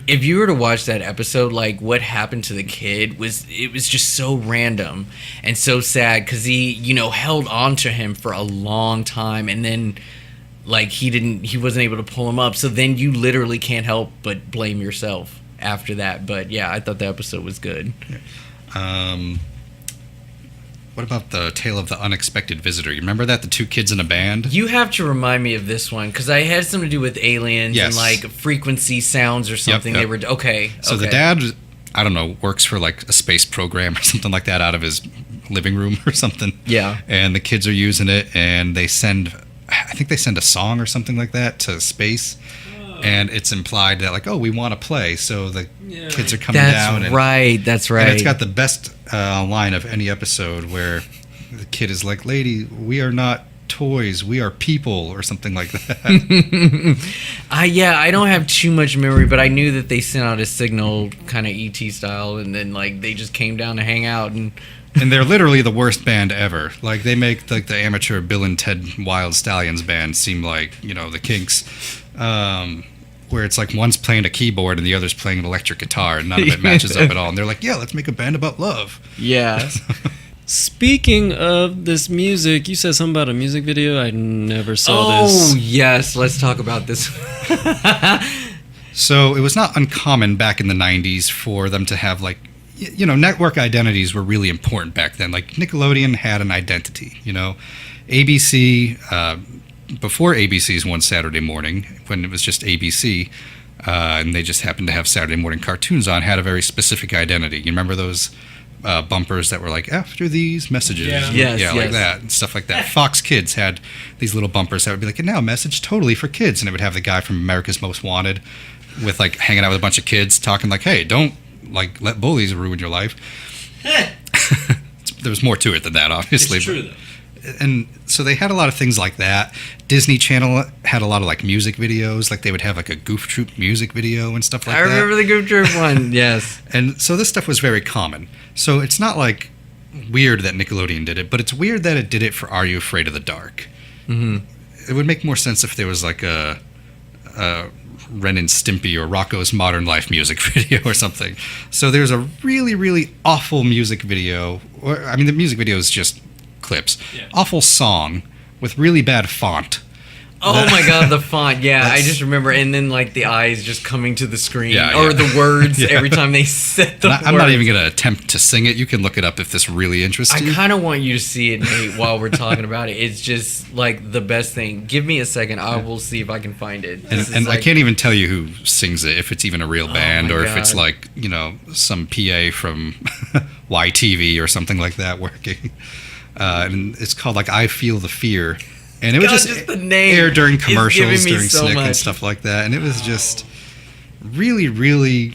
If you were to watch that episode, like, what happened to the kid was just so random and so sad because he, held on to him for a long time, and then like he wasn't able to pull him up. So then you literally can't help but blame yourself after that. But yeah, I thought the episode was good. What about the Tale of the Unexpected Visitor? You remember that? The 2 kids in a band? You have to remind me of this one because I had something to do with aliens and Yes. like frequency sounds or something. yep. They were okay. So the okay. dad, I don't know, works for like a space program or something like that out of his living room or something. Yeah. And the kids are using it, and I think they send a song or something like that to space. And it's implied that like, oh, we want to play. So the kids are coming down. That's right. That's right. And it's got the best line of any episode where the kid is like, "Lady, we are not toys, we are people," or something like that. I don't have too much memory, but I knew that they sent out a signal, kind of ET style, and then like they just came down to hang out. And They're literally the worst band ever. Like they make like the amateur Bill and Ted Wild Stallions band seem like the Kinks. Where it's like one's playing a keyboard and the other's playing an electric guitar, and none of it matches up at all. And they're like, "Yeah, let's make a band about love." yeah, Speaking of this music, you said something about a music video. I never saw oh this. yes, let's talk about this. So it was not uncommon back in the 90s for them to have like, network identities were really important back then. Like Nickelodeon had an identity, ABC, before ABC's One Saturday Morning, when it was just ABC, and they just happened to have Saturday morning cartoons on, had a very specific identity. You remember those bumpers that were like, after these messages. Yeah. Yes, like yes. that and stuff like that. Fox Kids had these little bumpers that would be like, and now a message totally for kids. And it would have the guy from America's Most Wanted with like hanging out with a bunch of kids talking like, hey, don't like let bullies ruin your life. There was more to it than that, obviously. It's true, though. And so they had a lot of things like that. Disney Channel had a lot of like music videos. Like they would have like a Goof Troop music video and stuff like I that. remember the Goof Troop one. Yes. And so this stuff was very common. So it's not like weird that Nickelodeon did it, but it's weird that it did it for Are You Afraid of the Dark? Mm-hmm. It would make more sense if there was like a Ren and Stimpy or Rocco's Modern Life music video or something. So there's a really, really awful music video. I mean, the music video is just clips. Yeah. Awful song with really bad font. Oh my god, the font. Yeah, I That's- just remember. And then like the eyes just coming to the screen. Yeah, or yeah. the words Yeah. every time they said the words. I'm not even going to attempt to sing it. You can look it up if this really interests I you. kind of want you to see it, Nate, while we're talking about it. It's just like the best thing. Give me a second. I will see if I can find it. This is And I like- can't even tell you who sings it, if it's even a real band my or if it's God. like, you know, some PA from YTV or something like that working. And it's called like I Feel the Fear. And it would God, just the name air during is giving commercials, me during so SNICK much. and stuff like that. And it was just really, really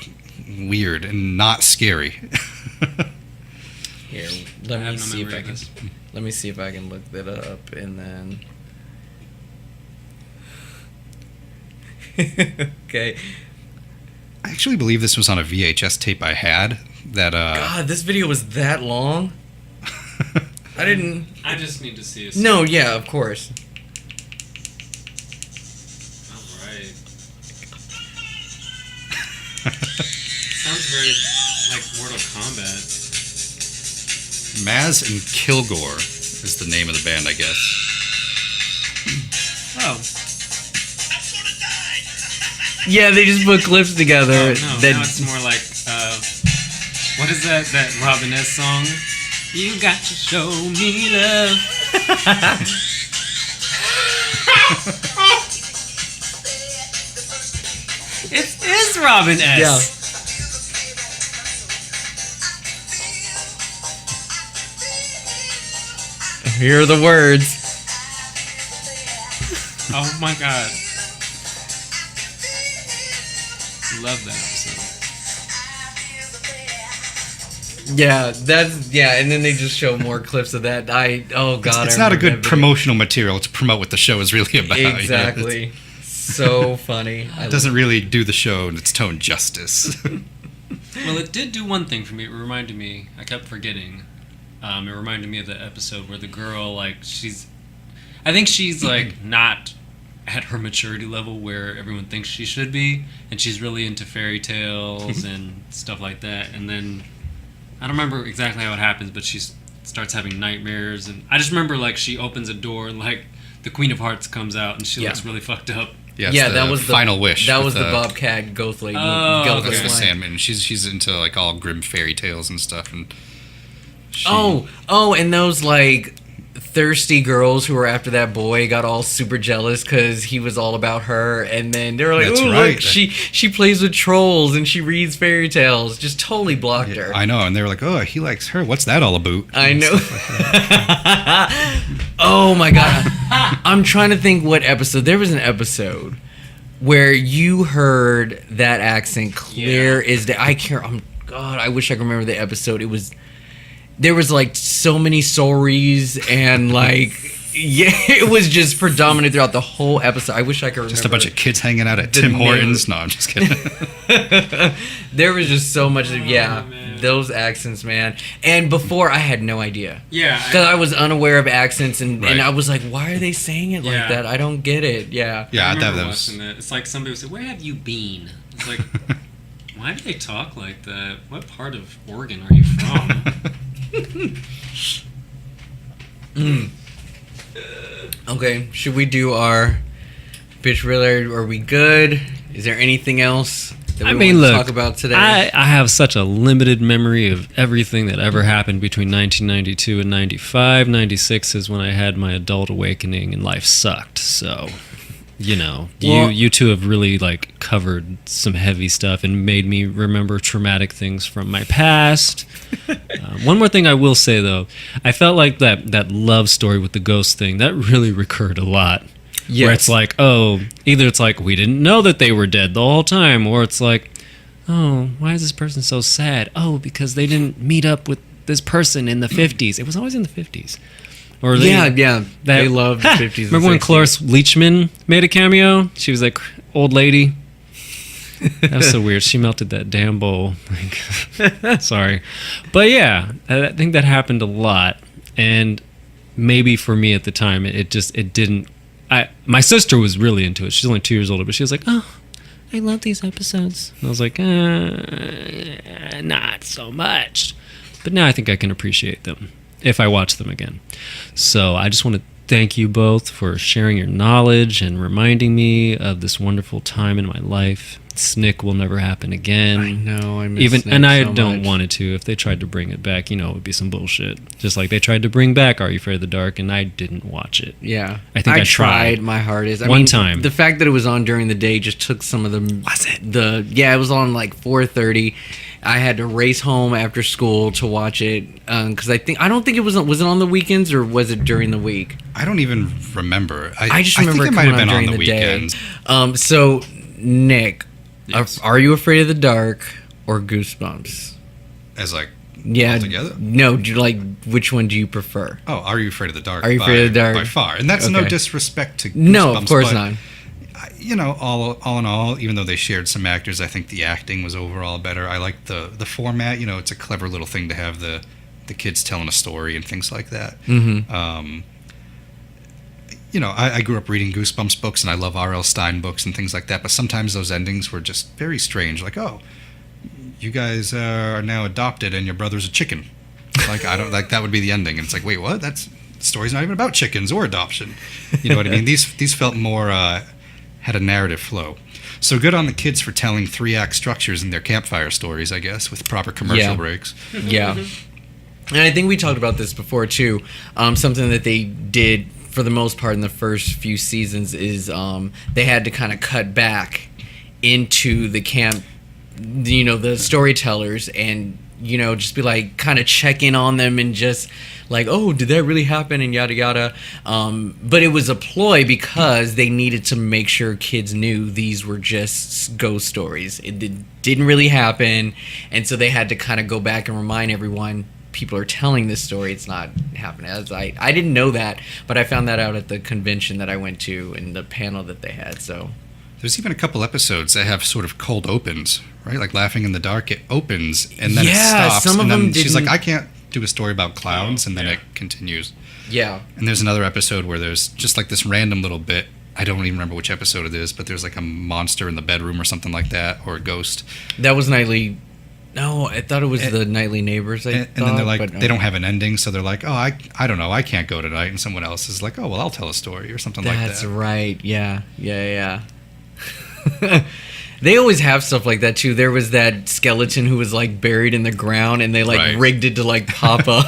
weird and not scary. Here, I let me have no see if memory I of can. this. Let me see if I can look that up, and then. Okay. I actually believe this was on a VHS tape I had that God, this video was that long. I didn't. I just need to see a No, yeah, of course. Alright. Sounds very like Mortal Kombat. Maz and Kilgore is the name of the band, I guess. Oh. Yeah, they just put clips together. No, that now it's more like, what is that Robin S. song? You got to show me love. It is Robin S. Yeah. Here are the words. Oh my god. Love that episode. Yeah, and then they just show more clips of that. Oh god, It's I not a remember good that video. promotional material to promote what the show is really about. you know? Exactly. So funny. It doesn't really do the show and its tone justice. Well, it did do one thing for me. It reminded me. I kept forgetting. It reminded me of the episode where the girl, like, I think she's like not at her maturity level where everyone thinks she should be, and she's really into fairy tales and stuff like that. And then I don't remember exactly how it happens, but she starts having nightmares, and I just remember like she opens a door and like the Queen of Hearts comes out and she Yeah. looks really fucked up. It's Yeah, the that was the Final Wish. That with was the Bobcat Ghost Lady. Oh, Ghost That's okay. the line. Sandman. She's into like all grim fairy tales and stuff. And And those like thirsty girls who were after that boy got all super jealous because he was all about her, and then they were like, That's "Ooh, right. look, she plays with trolls and she reads fairy tales." Just totally blocked her. I know, and they were like, "Oh, he likes her. What's that all about?" I And know. stuff like that. Oh my god, I'm trying to think what episode. There was an episode where you heard that accent clear as day. I can't. God, I wish I could remember the episode. There was like so many sorries and like yeah, it was just predominant throughout the whole episode. I wish I could remember. Just a bunch of kids hanging out at The Tim name. Hortons. No, I'm just kidding. There was just so much. Yeah, man. those accents, man. And before I had no idea. Yeah. Because I was unaware of accents, and Right. I was like, "Why are they saying it Yeah. like that? I don't get it." Yeah. Yeah, I that remember was. watching that. It's like somebody would say, "Where have you been?" It's like, why do they talk like that? What part of Oregon are you from? Okay, should we do our bitch thriller? Are we good? Is there anything else that we want to talk about today? I have such a limited memory of everything that ever happened between 1992 and 95. 96 is when I had my adult awakening and life sucked. So you two have really like covered some heavy stuff and made me remember traumatic things from my past. One more thing I will say though, I felt like that love story with the ghost thing that really recurred a lot. Yes. Where it's like, oh, either it's like we didn't know that they were dead the whole time, or it's like, oh, why is this person so sad? Oh, because they didn't meet up with this person in the 50s. It was always in the 50s. Or they love the 50s. Remember when Cloris Leachman made a cameo? She was like old lady. That was so weird. She melted that damn bowl. Sorry, but yeah, I think that happened a lot, and maybe for me at the time, it didn't. My sister was really into it. She's only 2 years older, but she was like, "Oh, I love these episodes." And I was like, "Not so much," but now I think I can appreciate them if I watch them again. So I just want to thank you both for sharing your knowledge and reminding me of this wonderful time in my life. SNICK will never happen again. I know, I miss SNICK and I so don't much. want it to. If they tried to bring it back, it would be some bullshit. Just like they tried to bring back Are You Afraid of the Dark, and I didn't watch it. Yeah, I think I tried my hardest. One time. The fact that it was on during the day just took some of the. Was it? It was on like 4:30. I had to race home after school to watch it because I don't think it was it on the weekends, or was it during the week? I don't even remember. I just remember think it might have coming been on on the during the weekends. So Nick, Yes. are you afraid of the dark or Goosebumps? As like Yeah, together? no. Do you like, which one do you prefer? Oh, Are You Afraid of the Dark? Are You Afraid of the Dark? By far, and that's no Okay. disrespect to Goosebumps. No, of course but, not. All in all, even though they shared some actors, I think the acting was overall better. I like the format. It's a clever little thing to have the kids telling a story and things like that. Mm-hmm. I grew up reading Goosebumps books, and I love R.L. Stine books and things like that. But sometimes those endings were just very strange. Like, oh, you guys are now adopted, and your brother's a chicken. Like, I don't like that would be the ending, and it's like, wait, what? The story's not even about chickens or adoption. You know what I mean? These felt more had a narrative flow. So good on the kids for telling 3-act structures in their campfire stories, I guess, with proper commercial breaks. Yeah. And I think we talked about this before too. Something that they did for the most part in the first few seasons is they had to kind of cut back into the camp, the storytellers, and just be like, kind of check in on them and just like, oh, did that really happen, and yada yada. But it was a ploy because they needed to make sure kids knew these were just ghost stories. It didn't really happen, and so they had to kind of go back and remind everyone, people are telling this story, it's not happening. I didn't know that, but I found that out at the convention that I went to and the panel that they had. So there's even a couple episodes that have sort of cold opens, right? Like Laughing in the Dark, it opens and then it stops. Some of and then them she's like, didn't. I can't do a story about clowns, and then it continues. Yeah. And there's another episode where there's just like this random little bit. I don't even remember which episode it is, but there's like a monster in the bedroom or something like that, or a ghost. That was Nightly. No, I thought it was the Nightly Neighbors. And then they're like, they don't have an ending, so they're like, oh, I don't know, I can't go tonight. And someone else is like, oh, well, I'll tell a story or something like that. That's right. Yeah. They always have stuff like that too. There was that skeleton who was like buried in the ground, and they like rigged it to like pop up.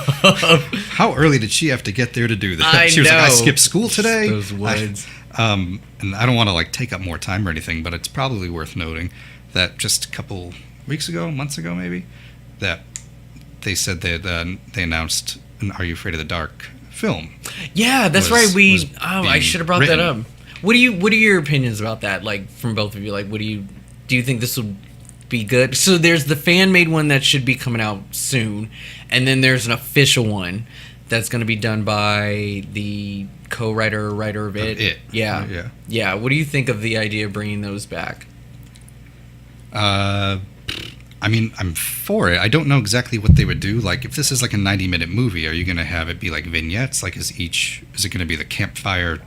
How early did she have to get there to do that? I She was know. like, I skipped school today. Those woods. And I don't want to like take up more time or anything, but it's probably worth noting that just a couple months ago maybe, that they said that they announced an Are You Afraid of the Dark film. Yeah, that's right. I should have brought that up. written. What are your opinions about that? Like, from both of you, like, do you think this will be good? So there's the fan made one that should be coming out soon, and then there's an official one that's going to be done by the co-writer or writer of it. Yeah. What do you think of the idea of bringing those back? I mean, I'm for it. I don't know exactly what they would do. Like, if this is like a 90-minute movie, are you going to have it be like vignettes? Like, is it going to be the campfire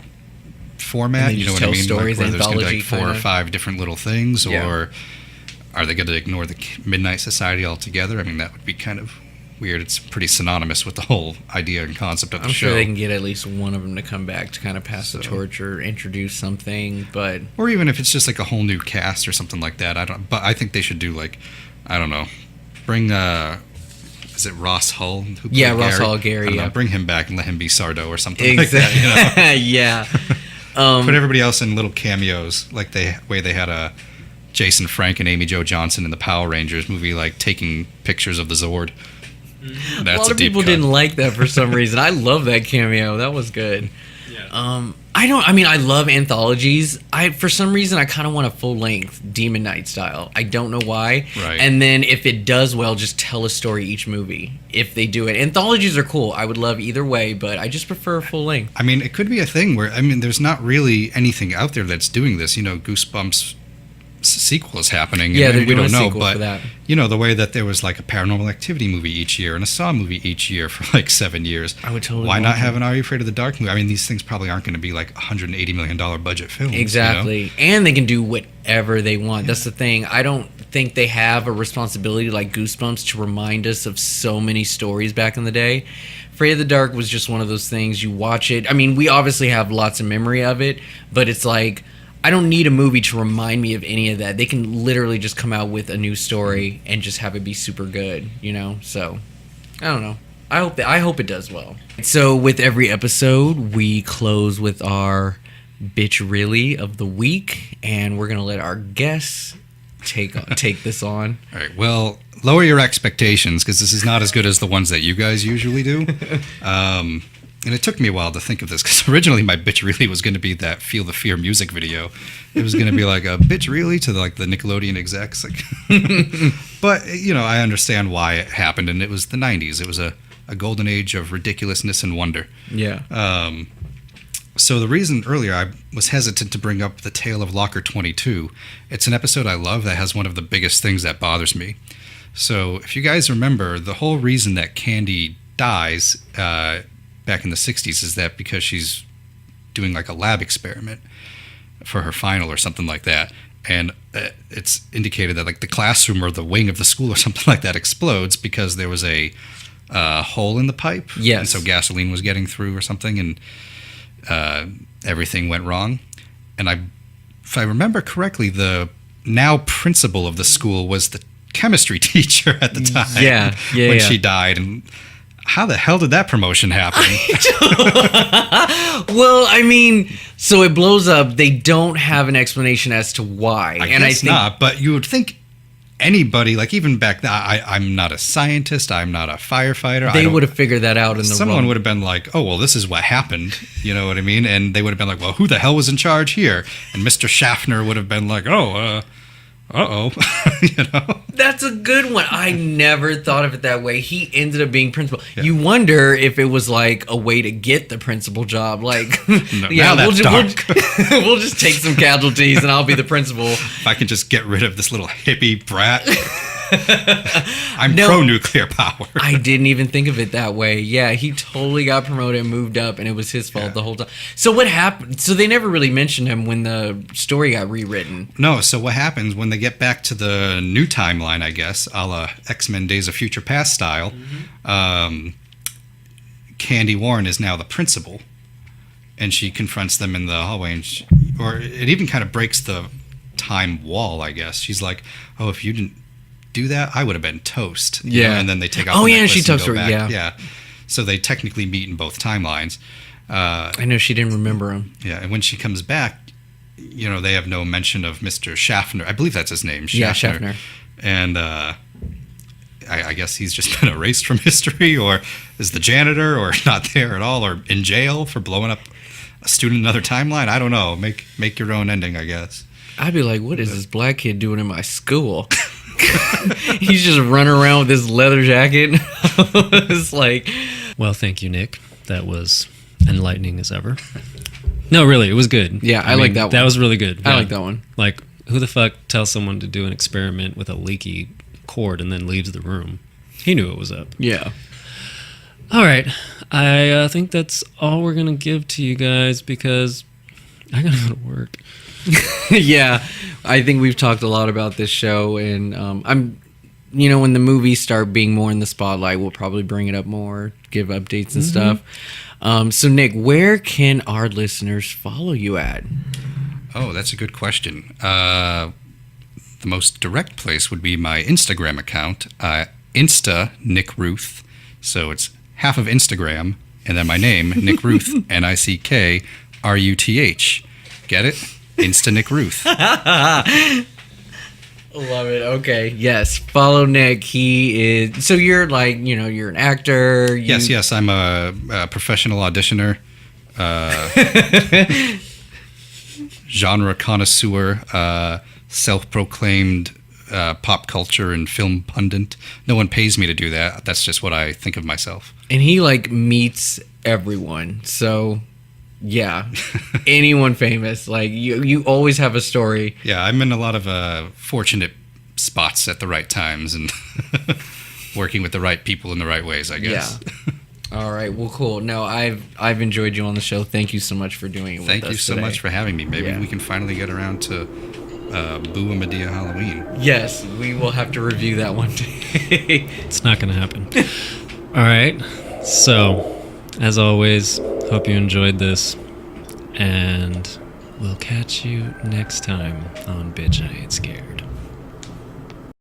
format? You know what I mean? Stories, like, where there's going to be like 4 kinda. or 5 different little things, Yeah. or are they going to ignore the Midnight Society altogether? I mean, that would be kind of weird. It's pretty synonymous with the whole idea and concept of the show. I'm sure they can get at least one of them to come back to kind of pass the torch or introduce something, but or even if it's just like a whole new cast or something like that. But I think they should do like, I don't know, bring is it Ross Hull? Who played Ross Hull, Gary. I don't know, Yeah. bring him back and let him be Sardo or something like that. You know? Yeah. Put everybody else in little cameos, like the way they had a Jason Frank and Amy Jo Johnson in the Power Rangers movie, like taking pictures of the Zord. A That's lot of deep people cut. didn't like that for some reason. I love that cameo. That was good. Yeah. I love anthologies. For some reason, I kind of want a full-length Demon Knight style. I don't know why. Right. And then if it does well, just tell a story each movie. If they do it. Anthologies are cool. I would love either way, but I just prefer full length. I mean, it could be a thing where, there's not really anything out there that's doing this. Goosebumps sequel is happening. Yeah, and they're we doing don't a know, sequel but for that. the way that there was like a Paranormal Activity movie each year and a Saw movie each year for like 7 years. I would totally Why watch not it. have an Are You Afraid of the Dark movie? These things probably aren't going to be like $180 million budget films. Exactly. And they can do whatever they want. That's the thing. I don't think they have a responsibility like Goosebumps to remind us of so many stories back in the day. Afraid of the Dark was just one of those things. You watch it. We obviously have lots of memory of it, but it's like, I don't need a movie to remind me of any of that. They can literally just come out with a new story and just have it be super good, So, I don't know. I hope it does well. So, with every episode, we close with our Bitch Really of the week, and we're going to let our guests take this on. All right. Well, lower your expectations because this is not as good as the ones that you guys usually do. And it took me a while to think of this because originally my bitch really was going to be that Feel the Fear music video. It was going to be like a bitch really to like the Nickelodeon execs. But, I understand why it happened. And it was the 90s. It was a golden age of ridiculousness and wonder. Yeah. So the reason earlier I was hesitant to bring up the Tale of Locker 22, it's an episode I love that has one of the biggest things that bothers me. So if you guys remember, the whole reason that Candy dies back in the 60s is that because she's doing like a lab experiment for her final or something like that. And it's indicated that like the classroom or the wing of the school or something like that explodes because there was a hole in the pipe. Yes. And so gasoline was getting through or something and everything went wrong. And if I remember correctly, the now principal of the school was the chemistry teacher at the time when she died. And how the hell did that promotion happen? Well, so it blows up. They don't have an explanation as to why. I guess not, but you would think anybody, like even back then, I'm not a scientist, I'm not a firefighter. They would have figured that out in the Someone would have been like, oh, well, this is what happened. You know what I mean? And they would have been like, well, who the hell was in charge here? And Mr. Schaffner would have been like, oh, uh-oh. That's a good one. I never thought of it that way. He ended up being principal. Yeah. You wonder if it was like a way to get the principal job. Like, now that's dark. We'll just take some casualties and I'll be the principal. If I can just get rid of this little hippie brat. I'm pro-nuclear power. I didn't even think of it that way. Yeah, he totally got promoted and moved up, and it was his fault the whole time. So what happened? So they never really mentioned him when the story got rewritten. No, so what happens when they get back to the new timeline, I guess, a la X-Men Days of Future Past style, Candy Warren is now the principal, and she confronts them in the hallway, or it even kind of breaks the time wall, I guess. She's like, oh, if you didn't do that, I would have been toast. And then they take off the necklace she talks and go her, back. Yeah. So they technically meet in both timelines. I know she didn't remember him. Yeah, and when she comes back, they have no mention of Mr. Schaffner. I believe that's his name. Schaffner. Yeah, Schaffner. And I guess he's just been erased from history, or is the janitor, or not there at all, or in jail for blowing up a student in another timeline. I don't know. Make your own ending, I guess. I'd be like, what is this black kid doing in my school? He's just running around with this leather jacket. It's like, well, thank you, Nick. That was enlightening as ever. No, really, it was good. Yeah, I like that one. That was really good. I like that one. Like, who the fuck tells someone to do an experiment with a leaky cord and then leaves the room? He knew it was up. Yeah. All right. I think that's all we're going to give to you guys because I got to go to work. Yeah, I think we've talked a lot about this show, and when the movies start being more in the spotlight, we'll probably bring it up more, give updates and stuff. So, Nick, where can our listeners follow you at? Oh, that's a good question. The most direct place would be my Instagram account, Insta Nick Ruth. So it's half of Instagram, and then my name, Nick Ruth, NICK RUTH. Get it? Insta Nick Ruth. Love it. Okay. Yes. Follow Nick. He is. So you're like, you're an actor. Yes. I'm a professional auditioner, genre connoisseur, self-proclaimed pop culture and film pundit. No one pays me to do that. That's just what I think of myself. And he like meets everyone. So yeah, anyone famous. Like you always have a story. Yeah, I'm in a lot of fortunate spots at the right times and working with the right people in the right ways, I guess. Yeah. All right. Well, cool. No, I've enjoyed you on the show. Thank you so much for doing it with us Thank you so much for having me. Maybe we can finally get around to Boo and Medea Halloween. Yes, we will have to review that one day. It's not going to happen. All right. So, as always, hope you enjoyed this. And we'll catch you next time on Bitch I Ain't Scared.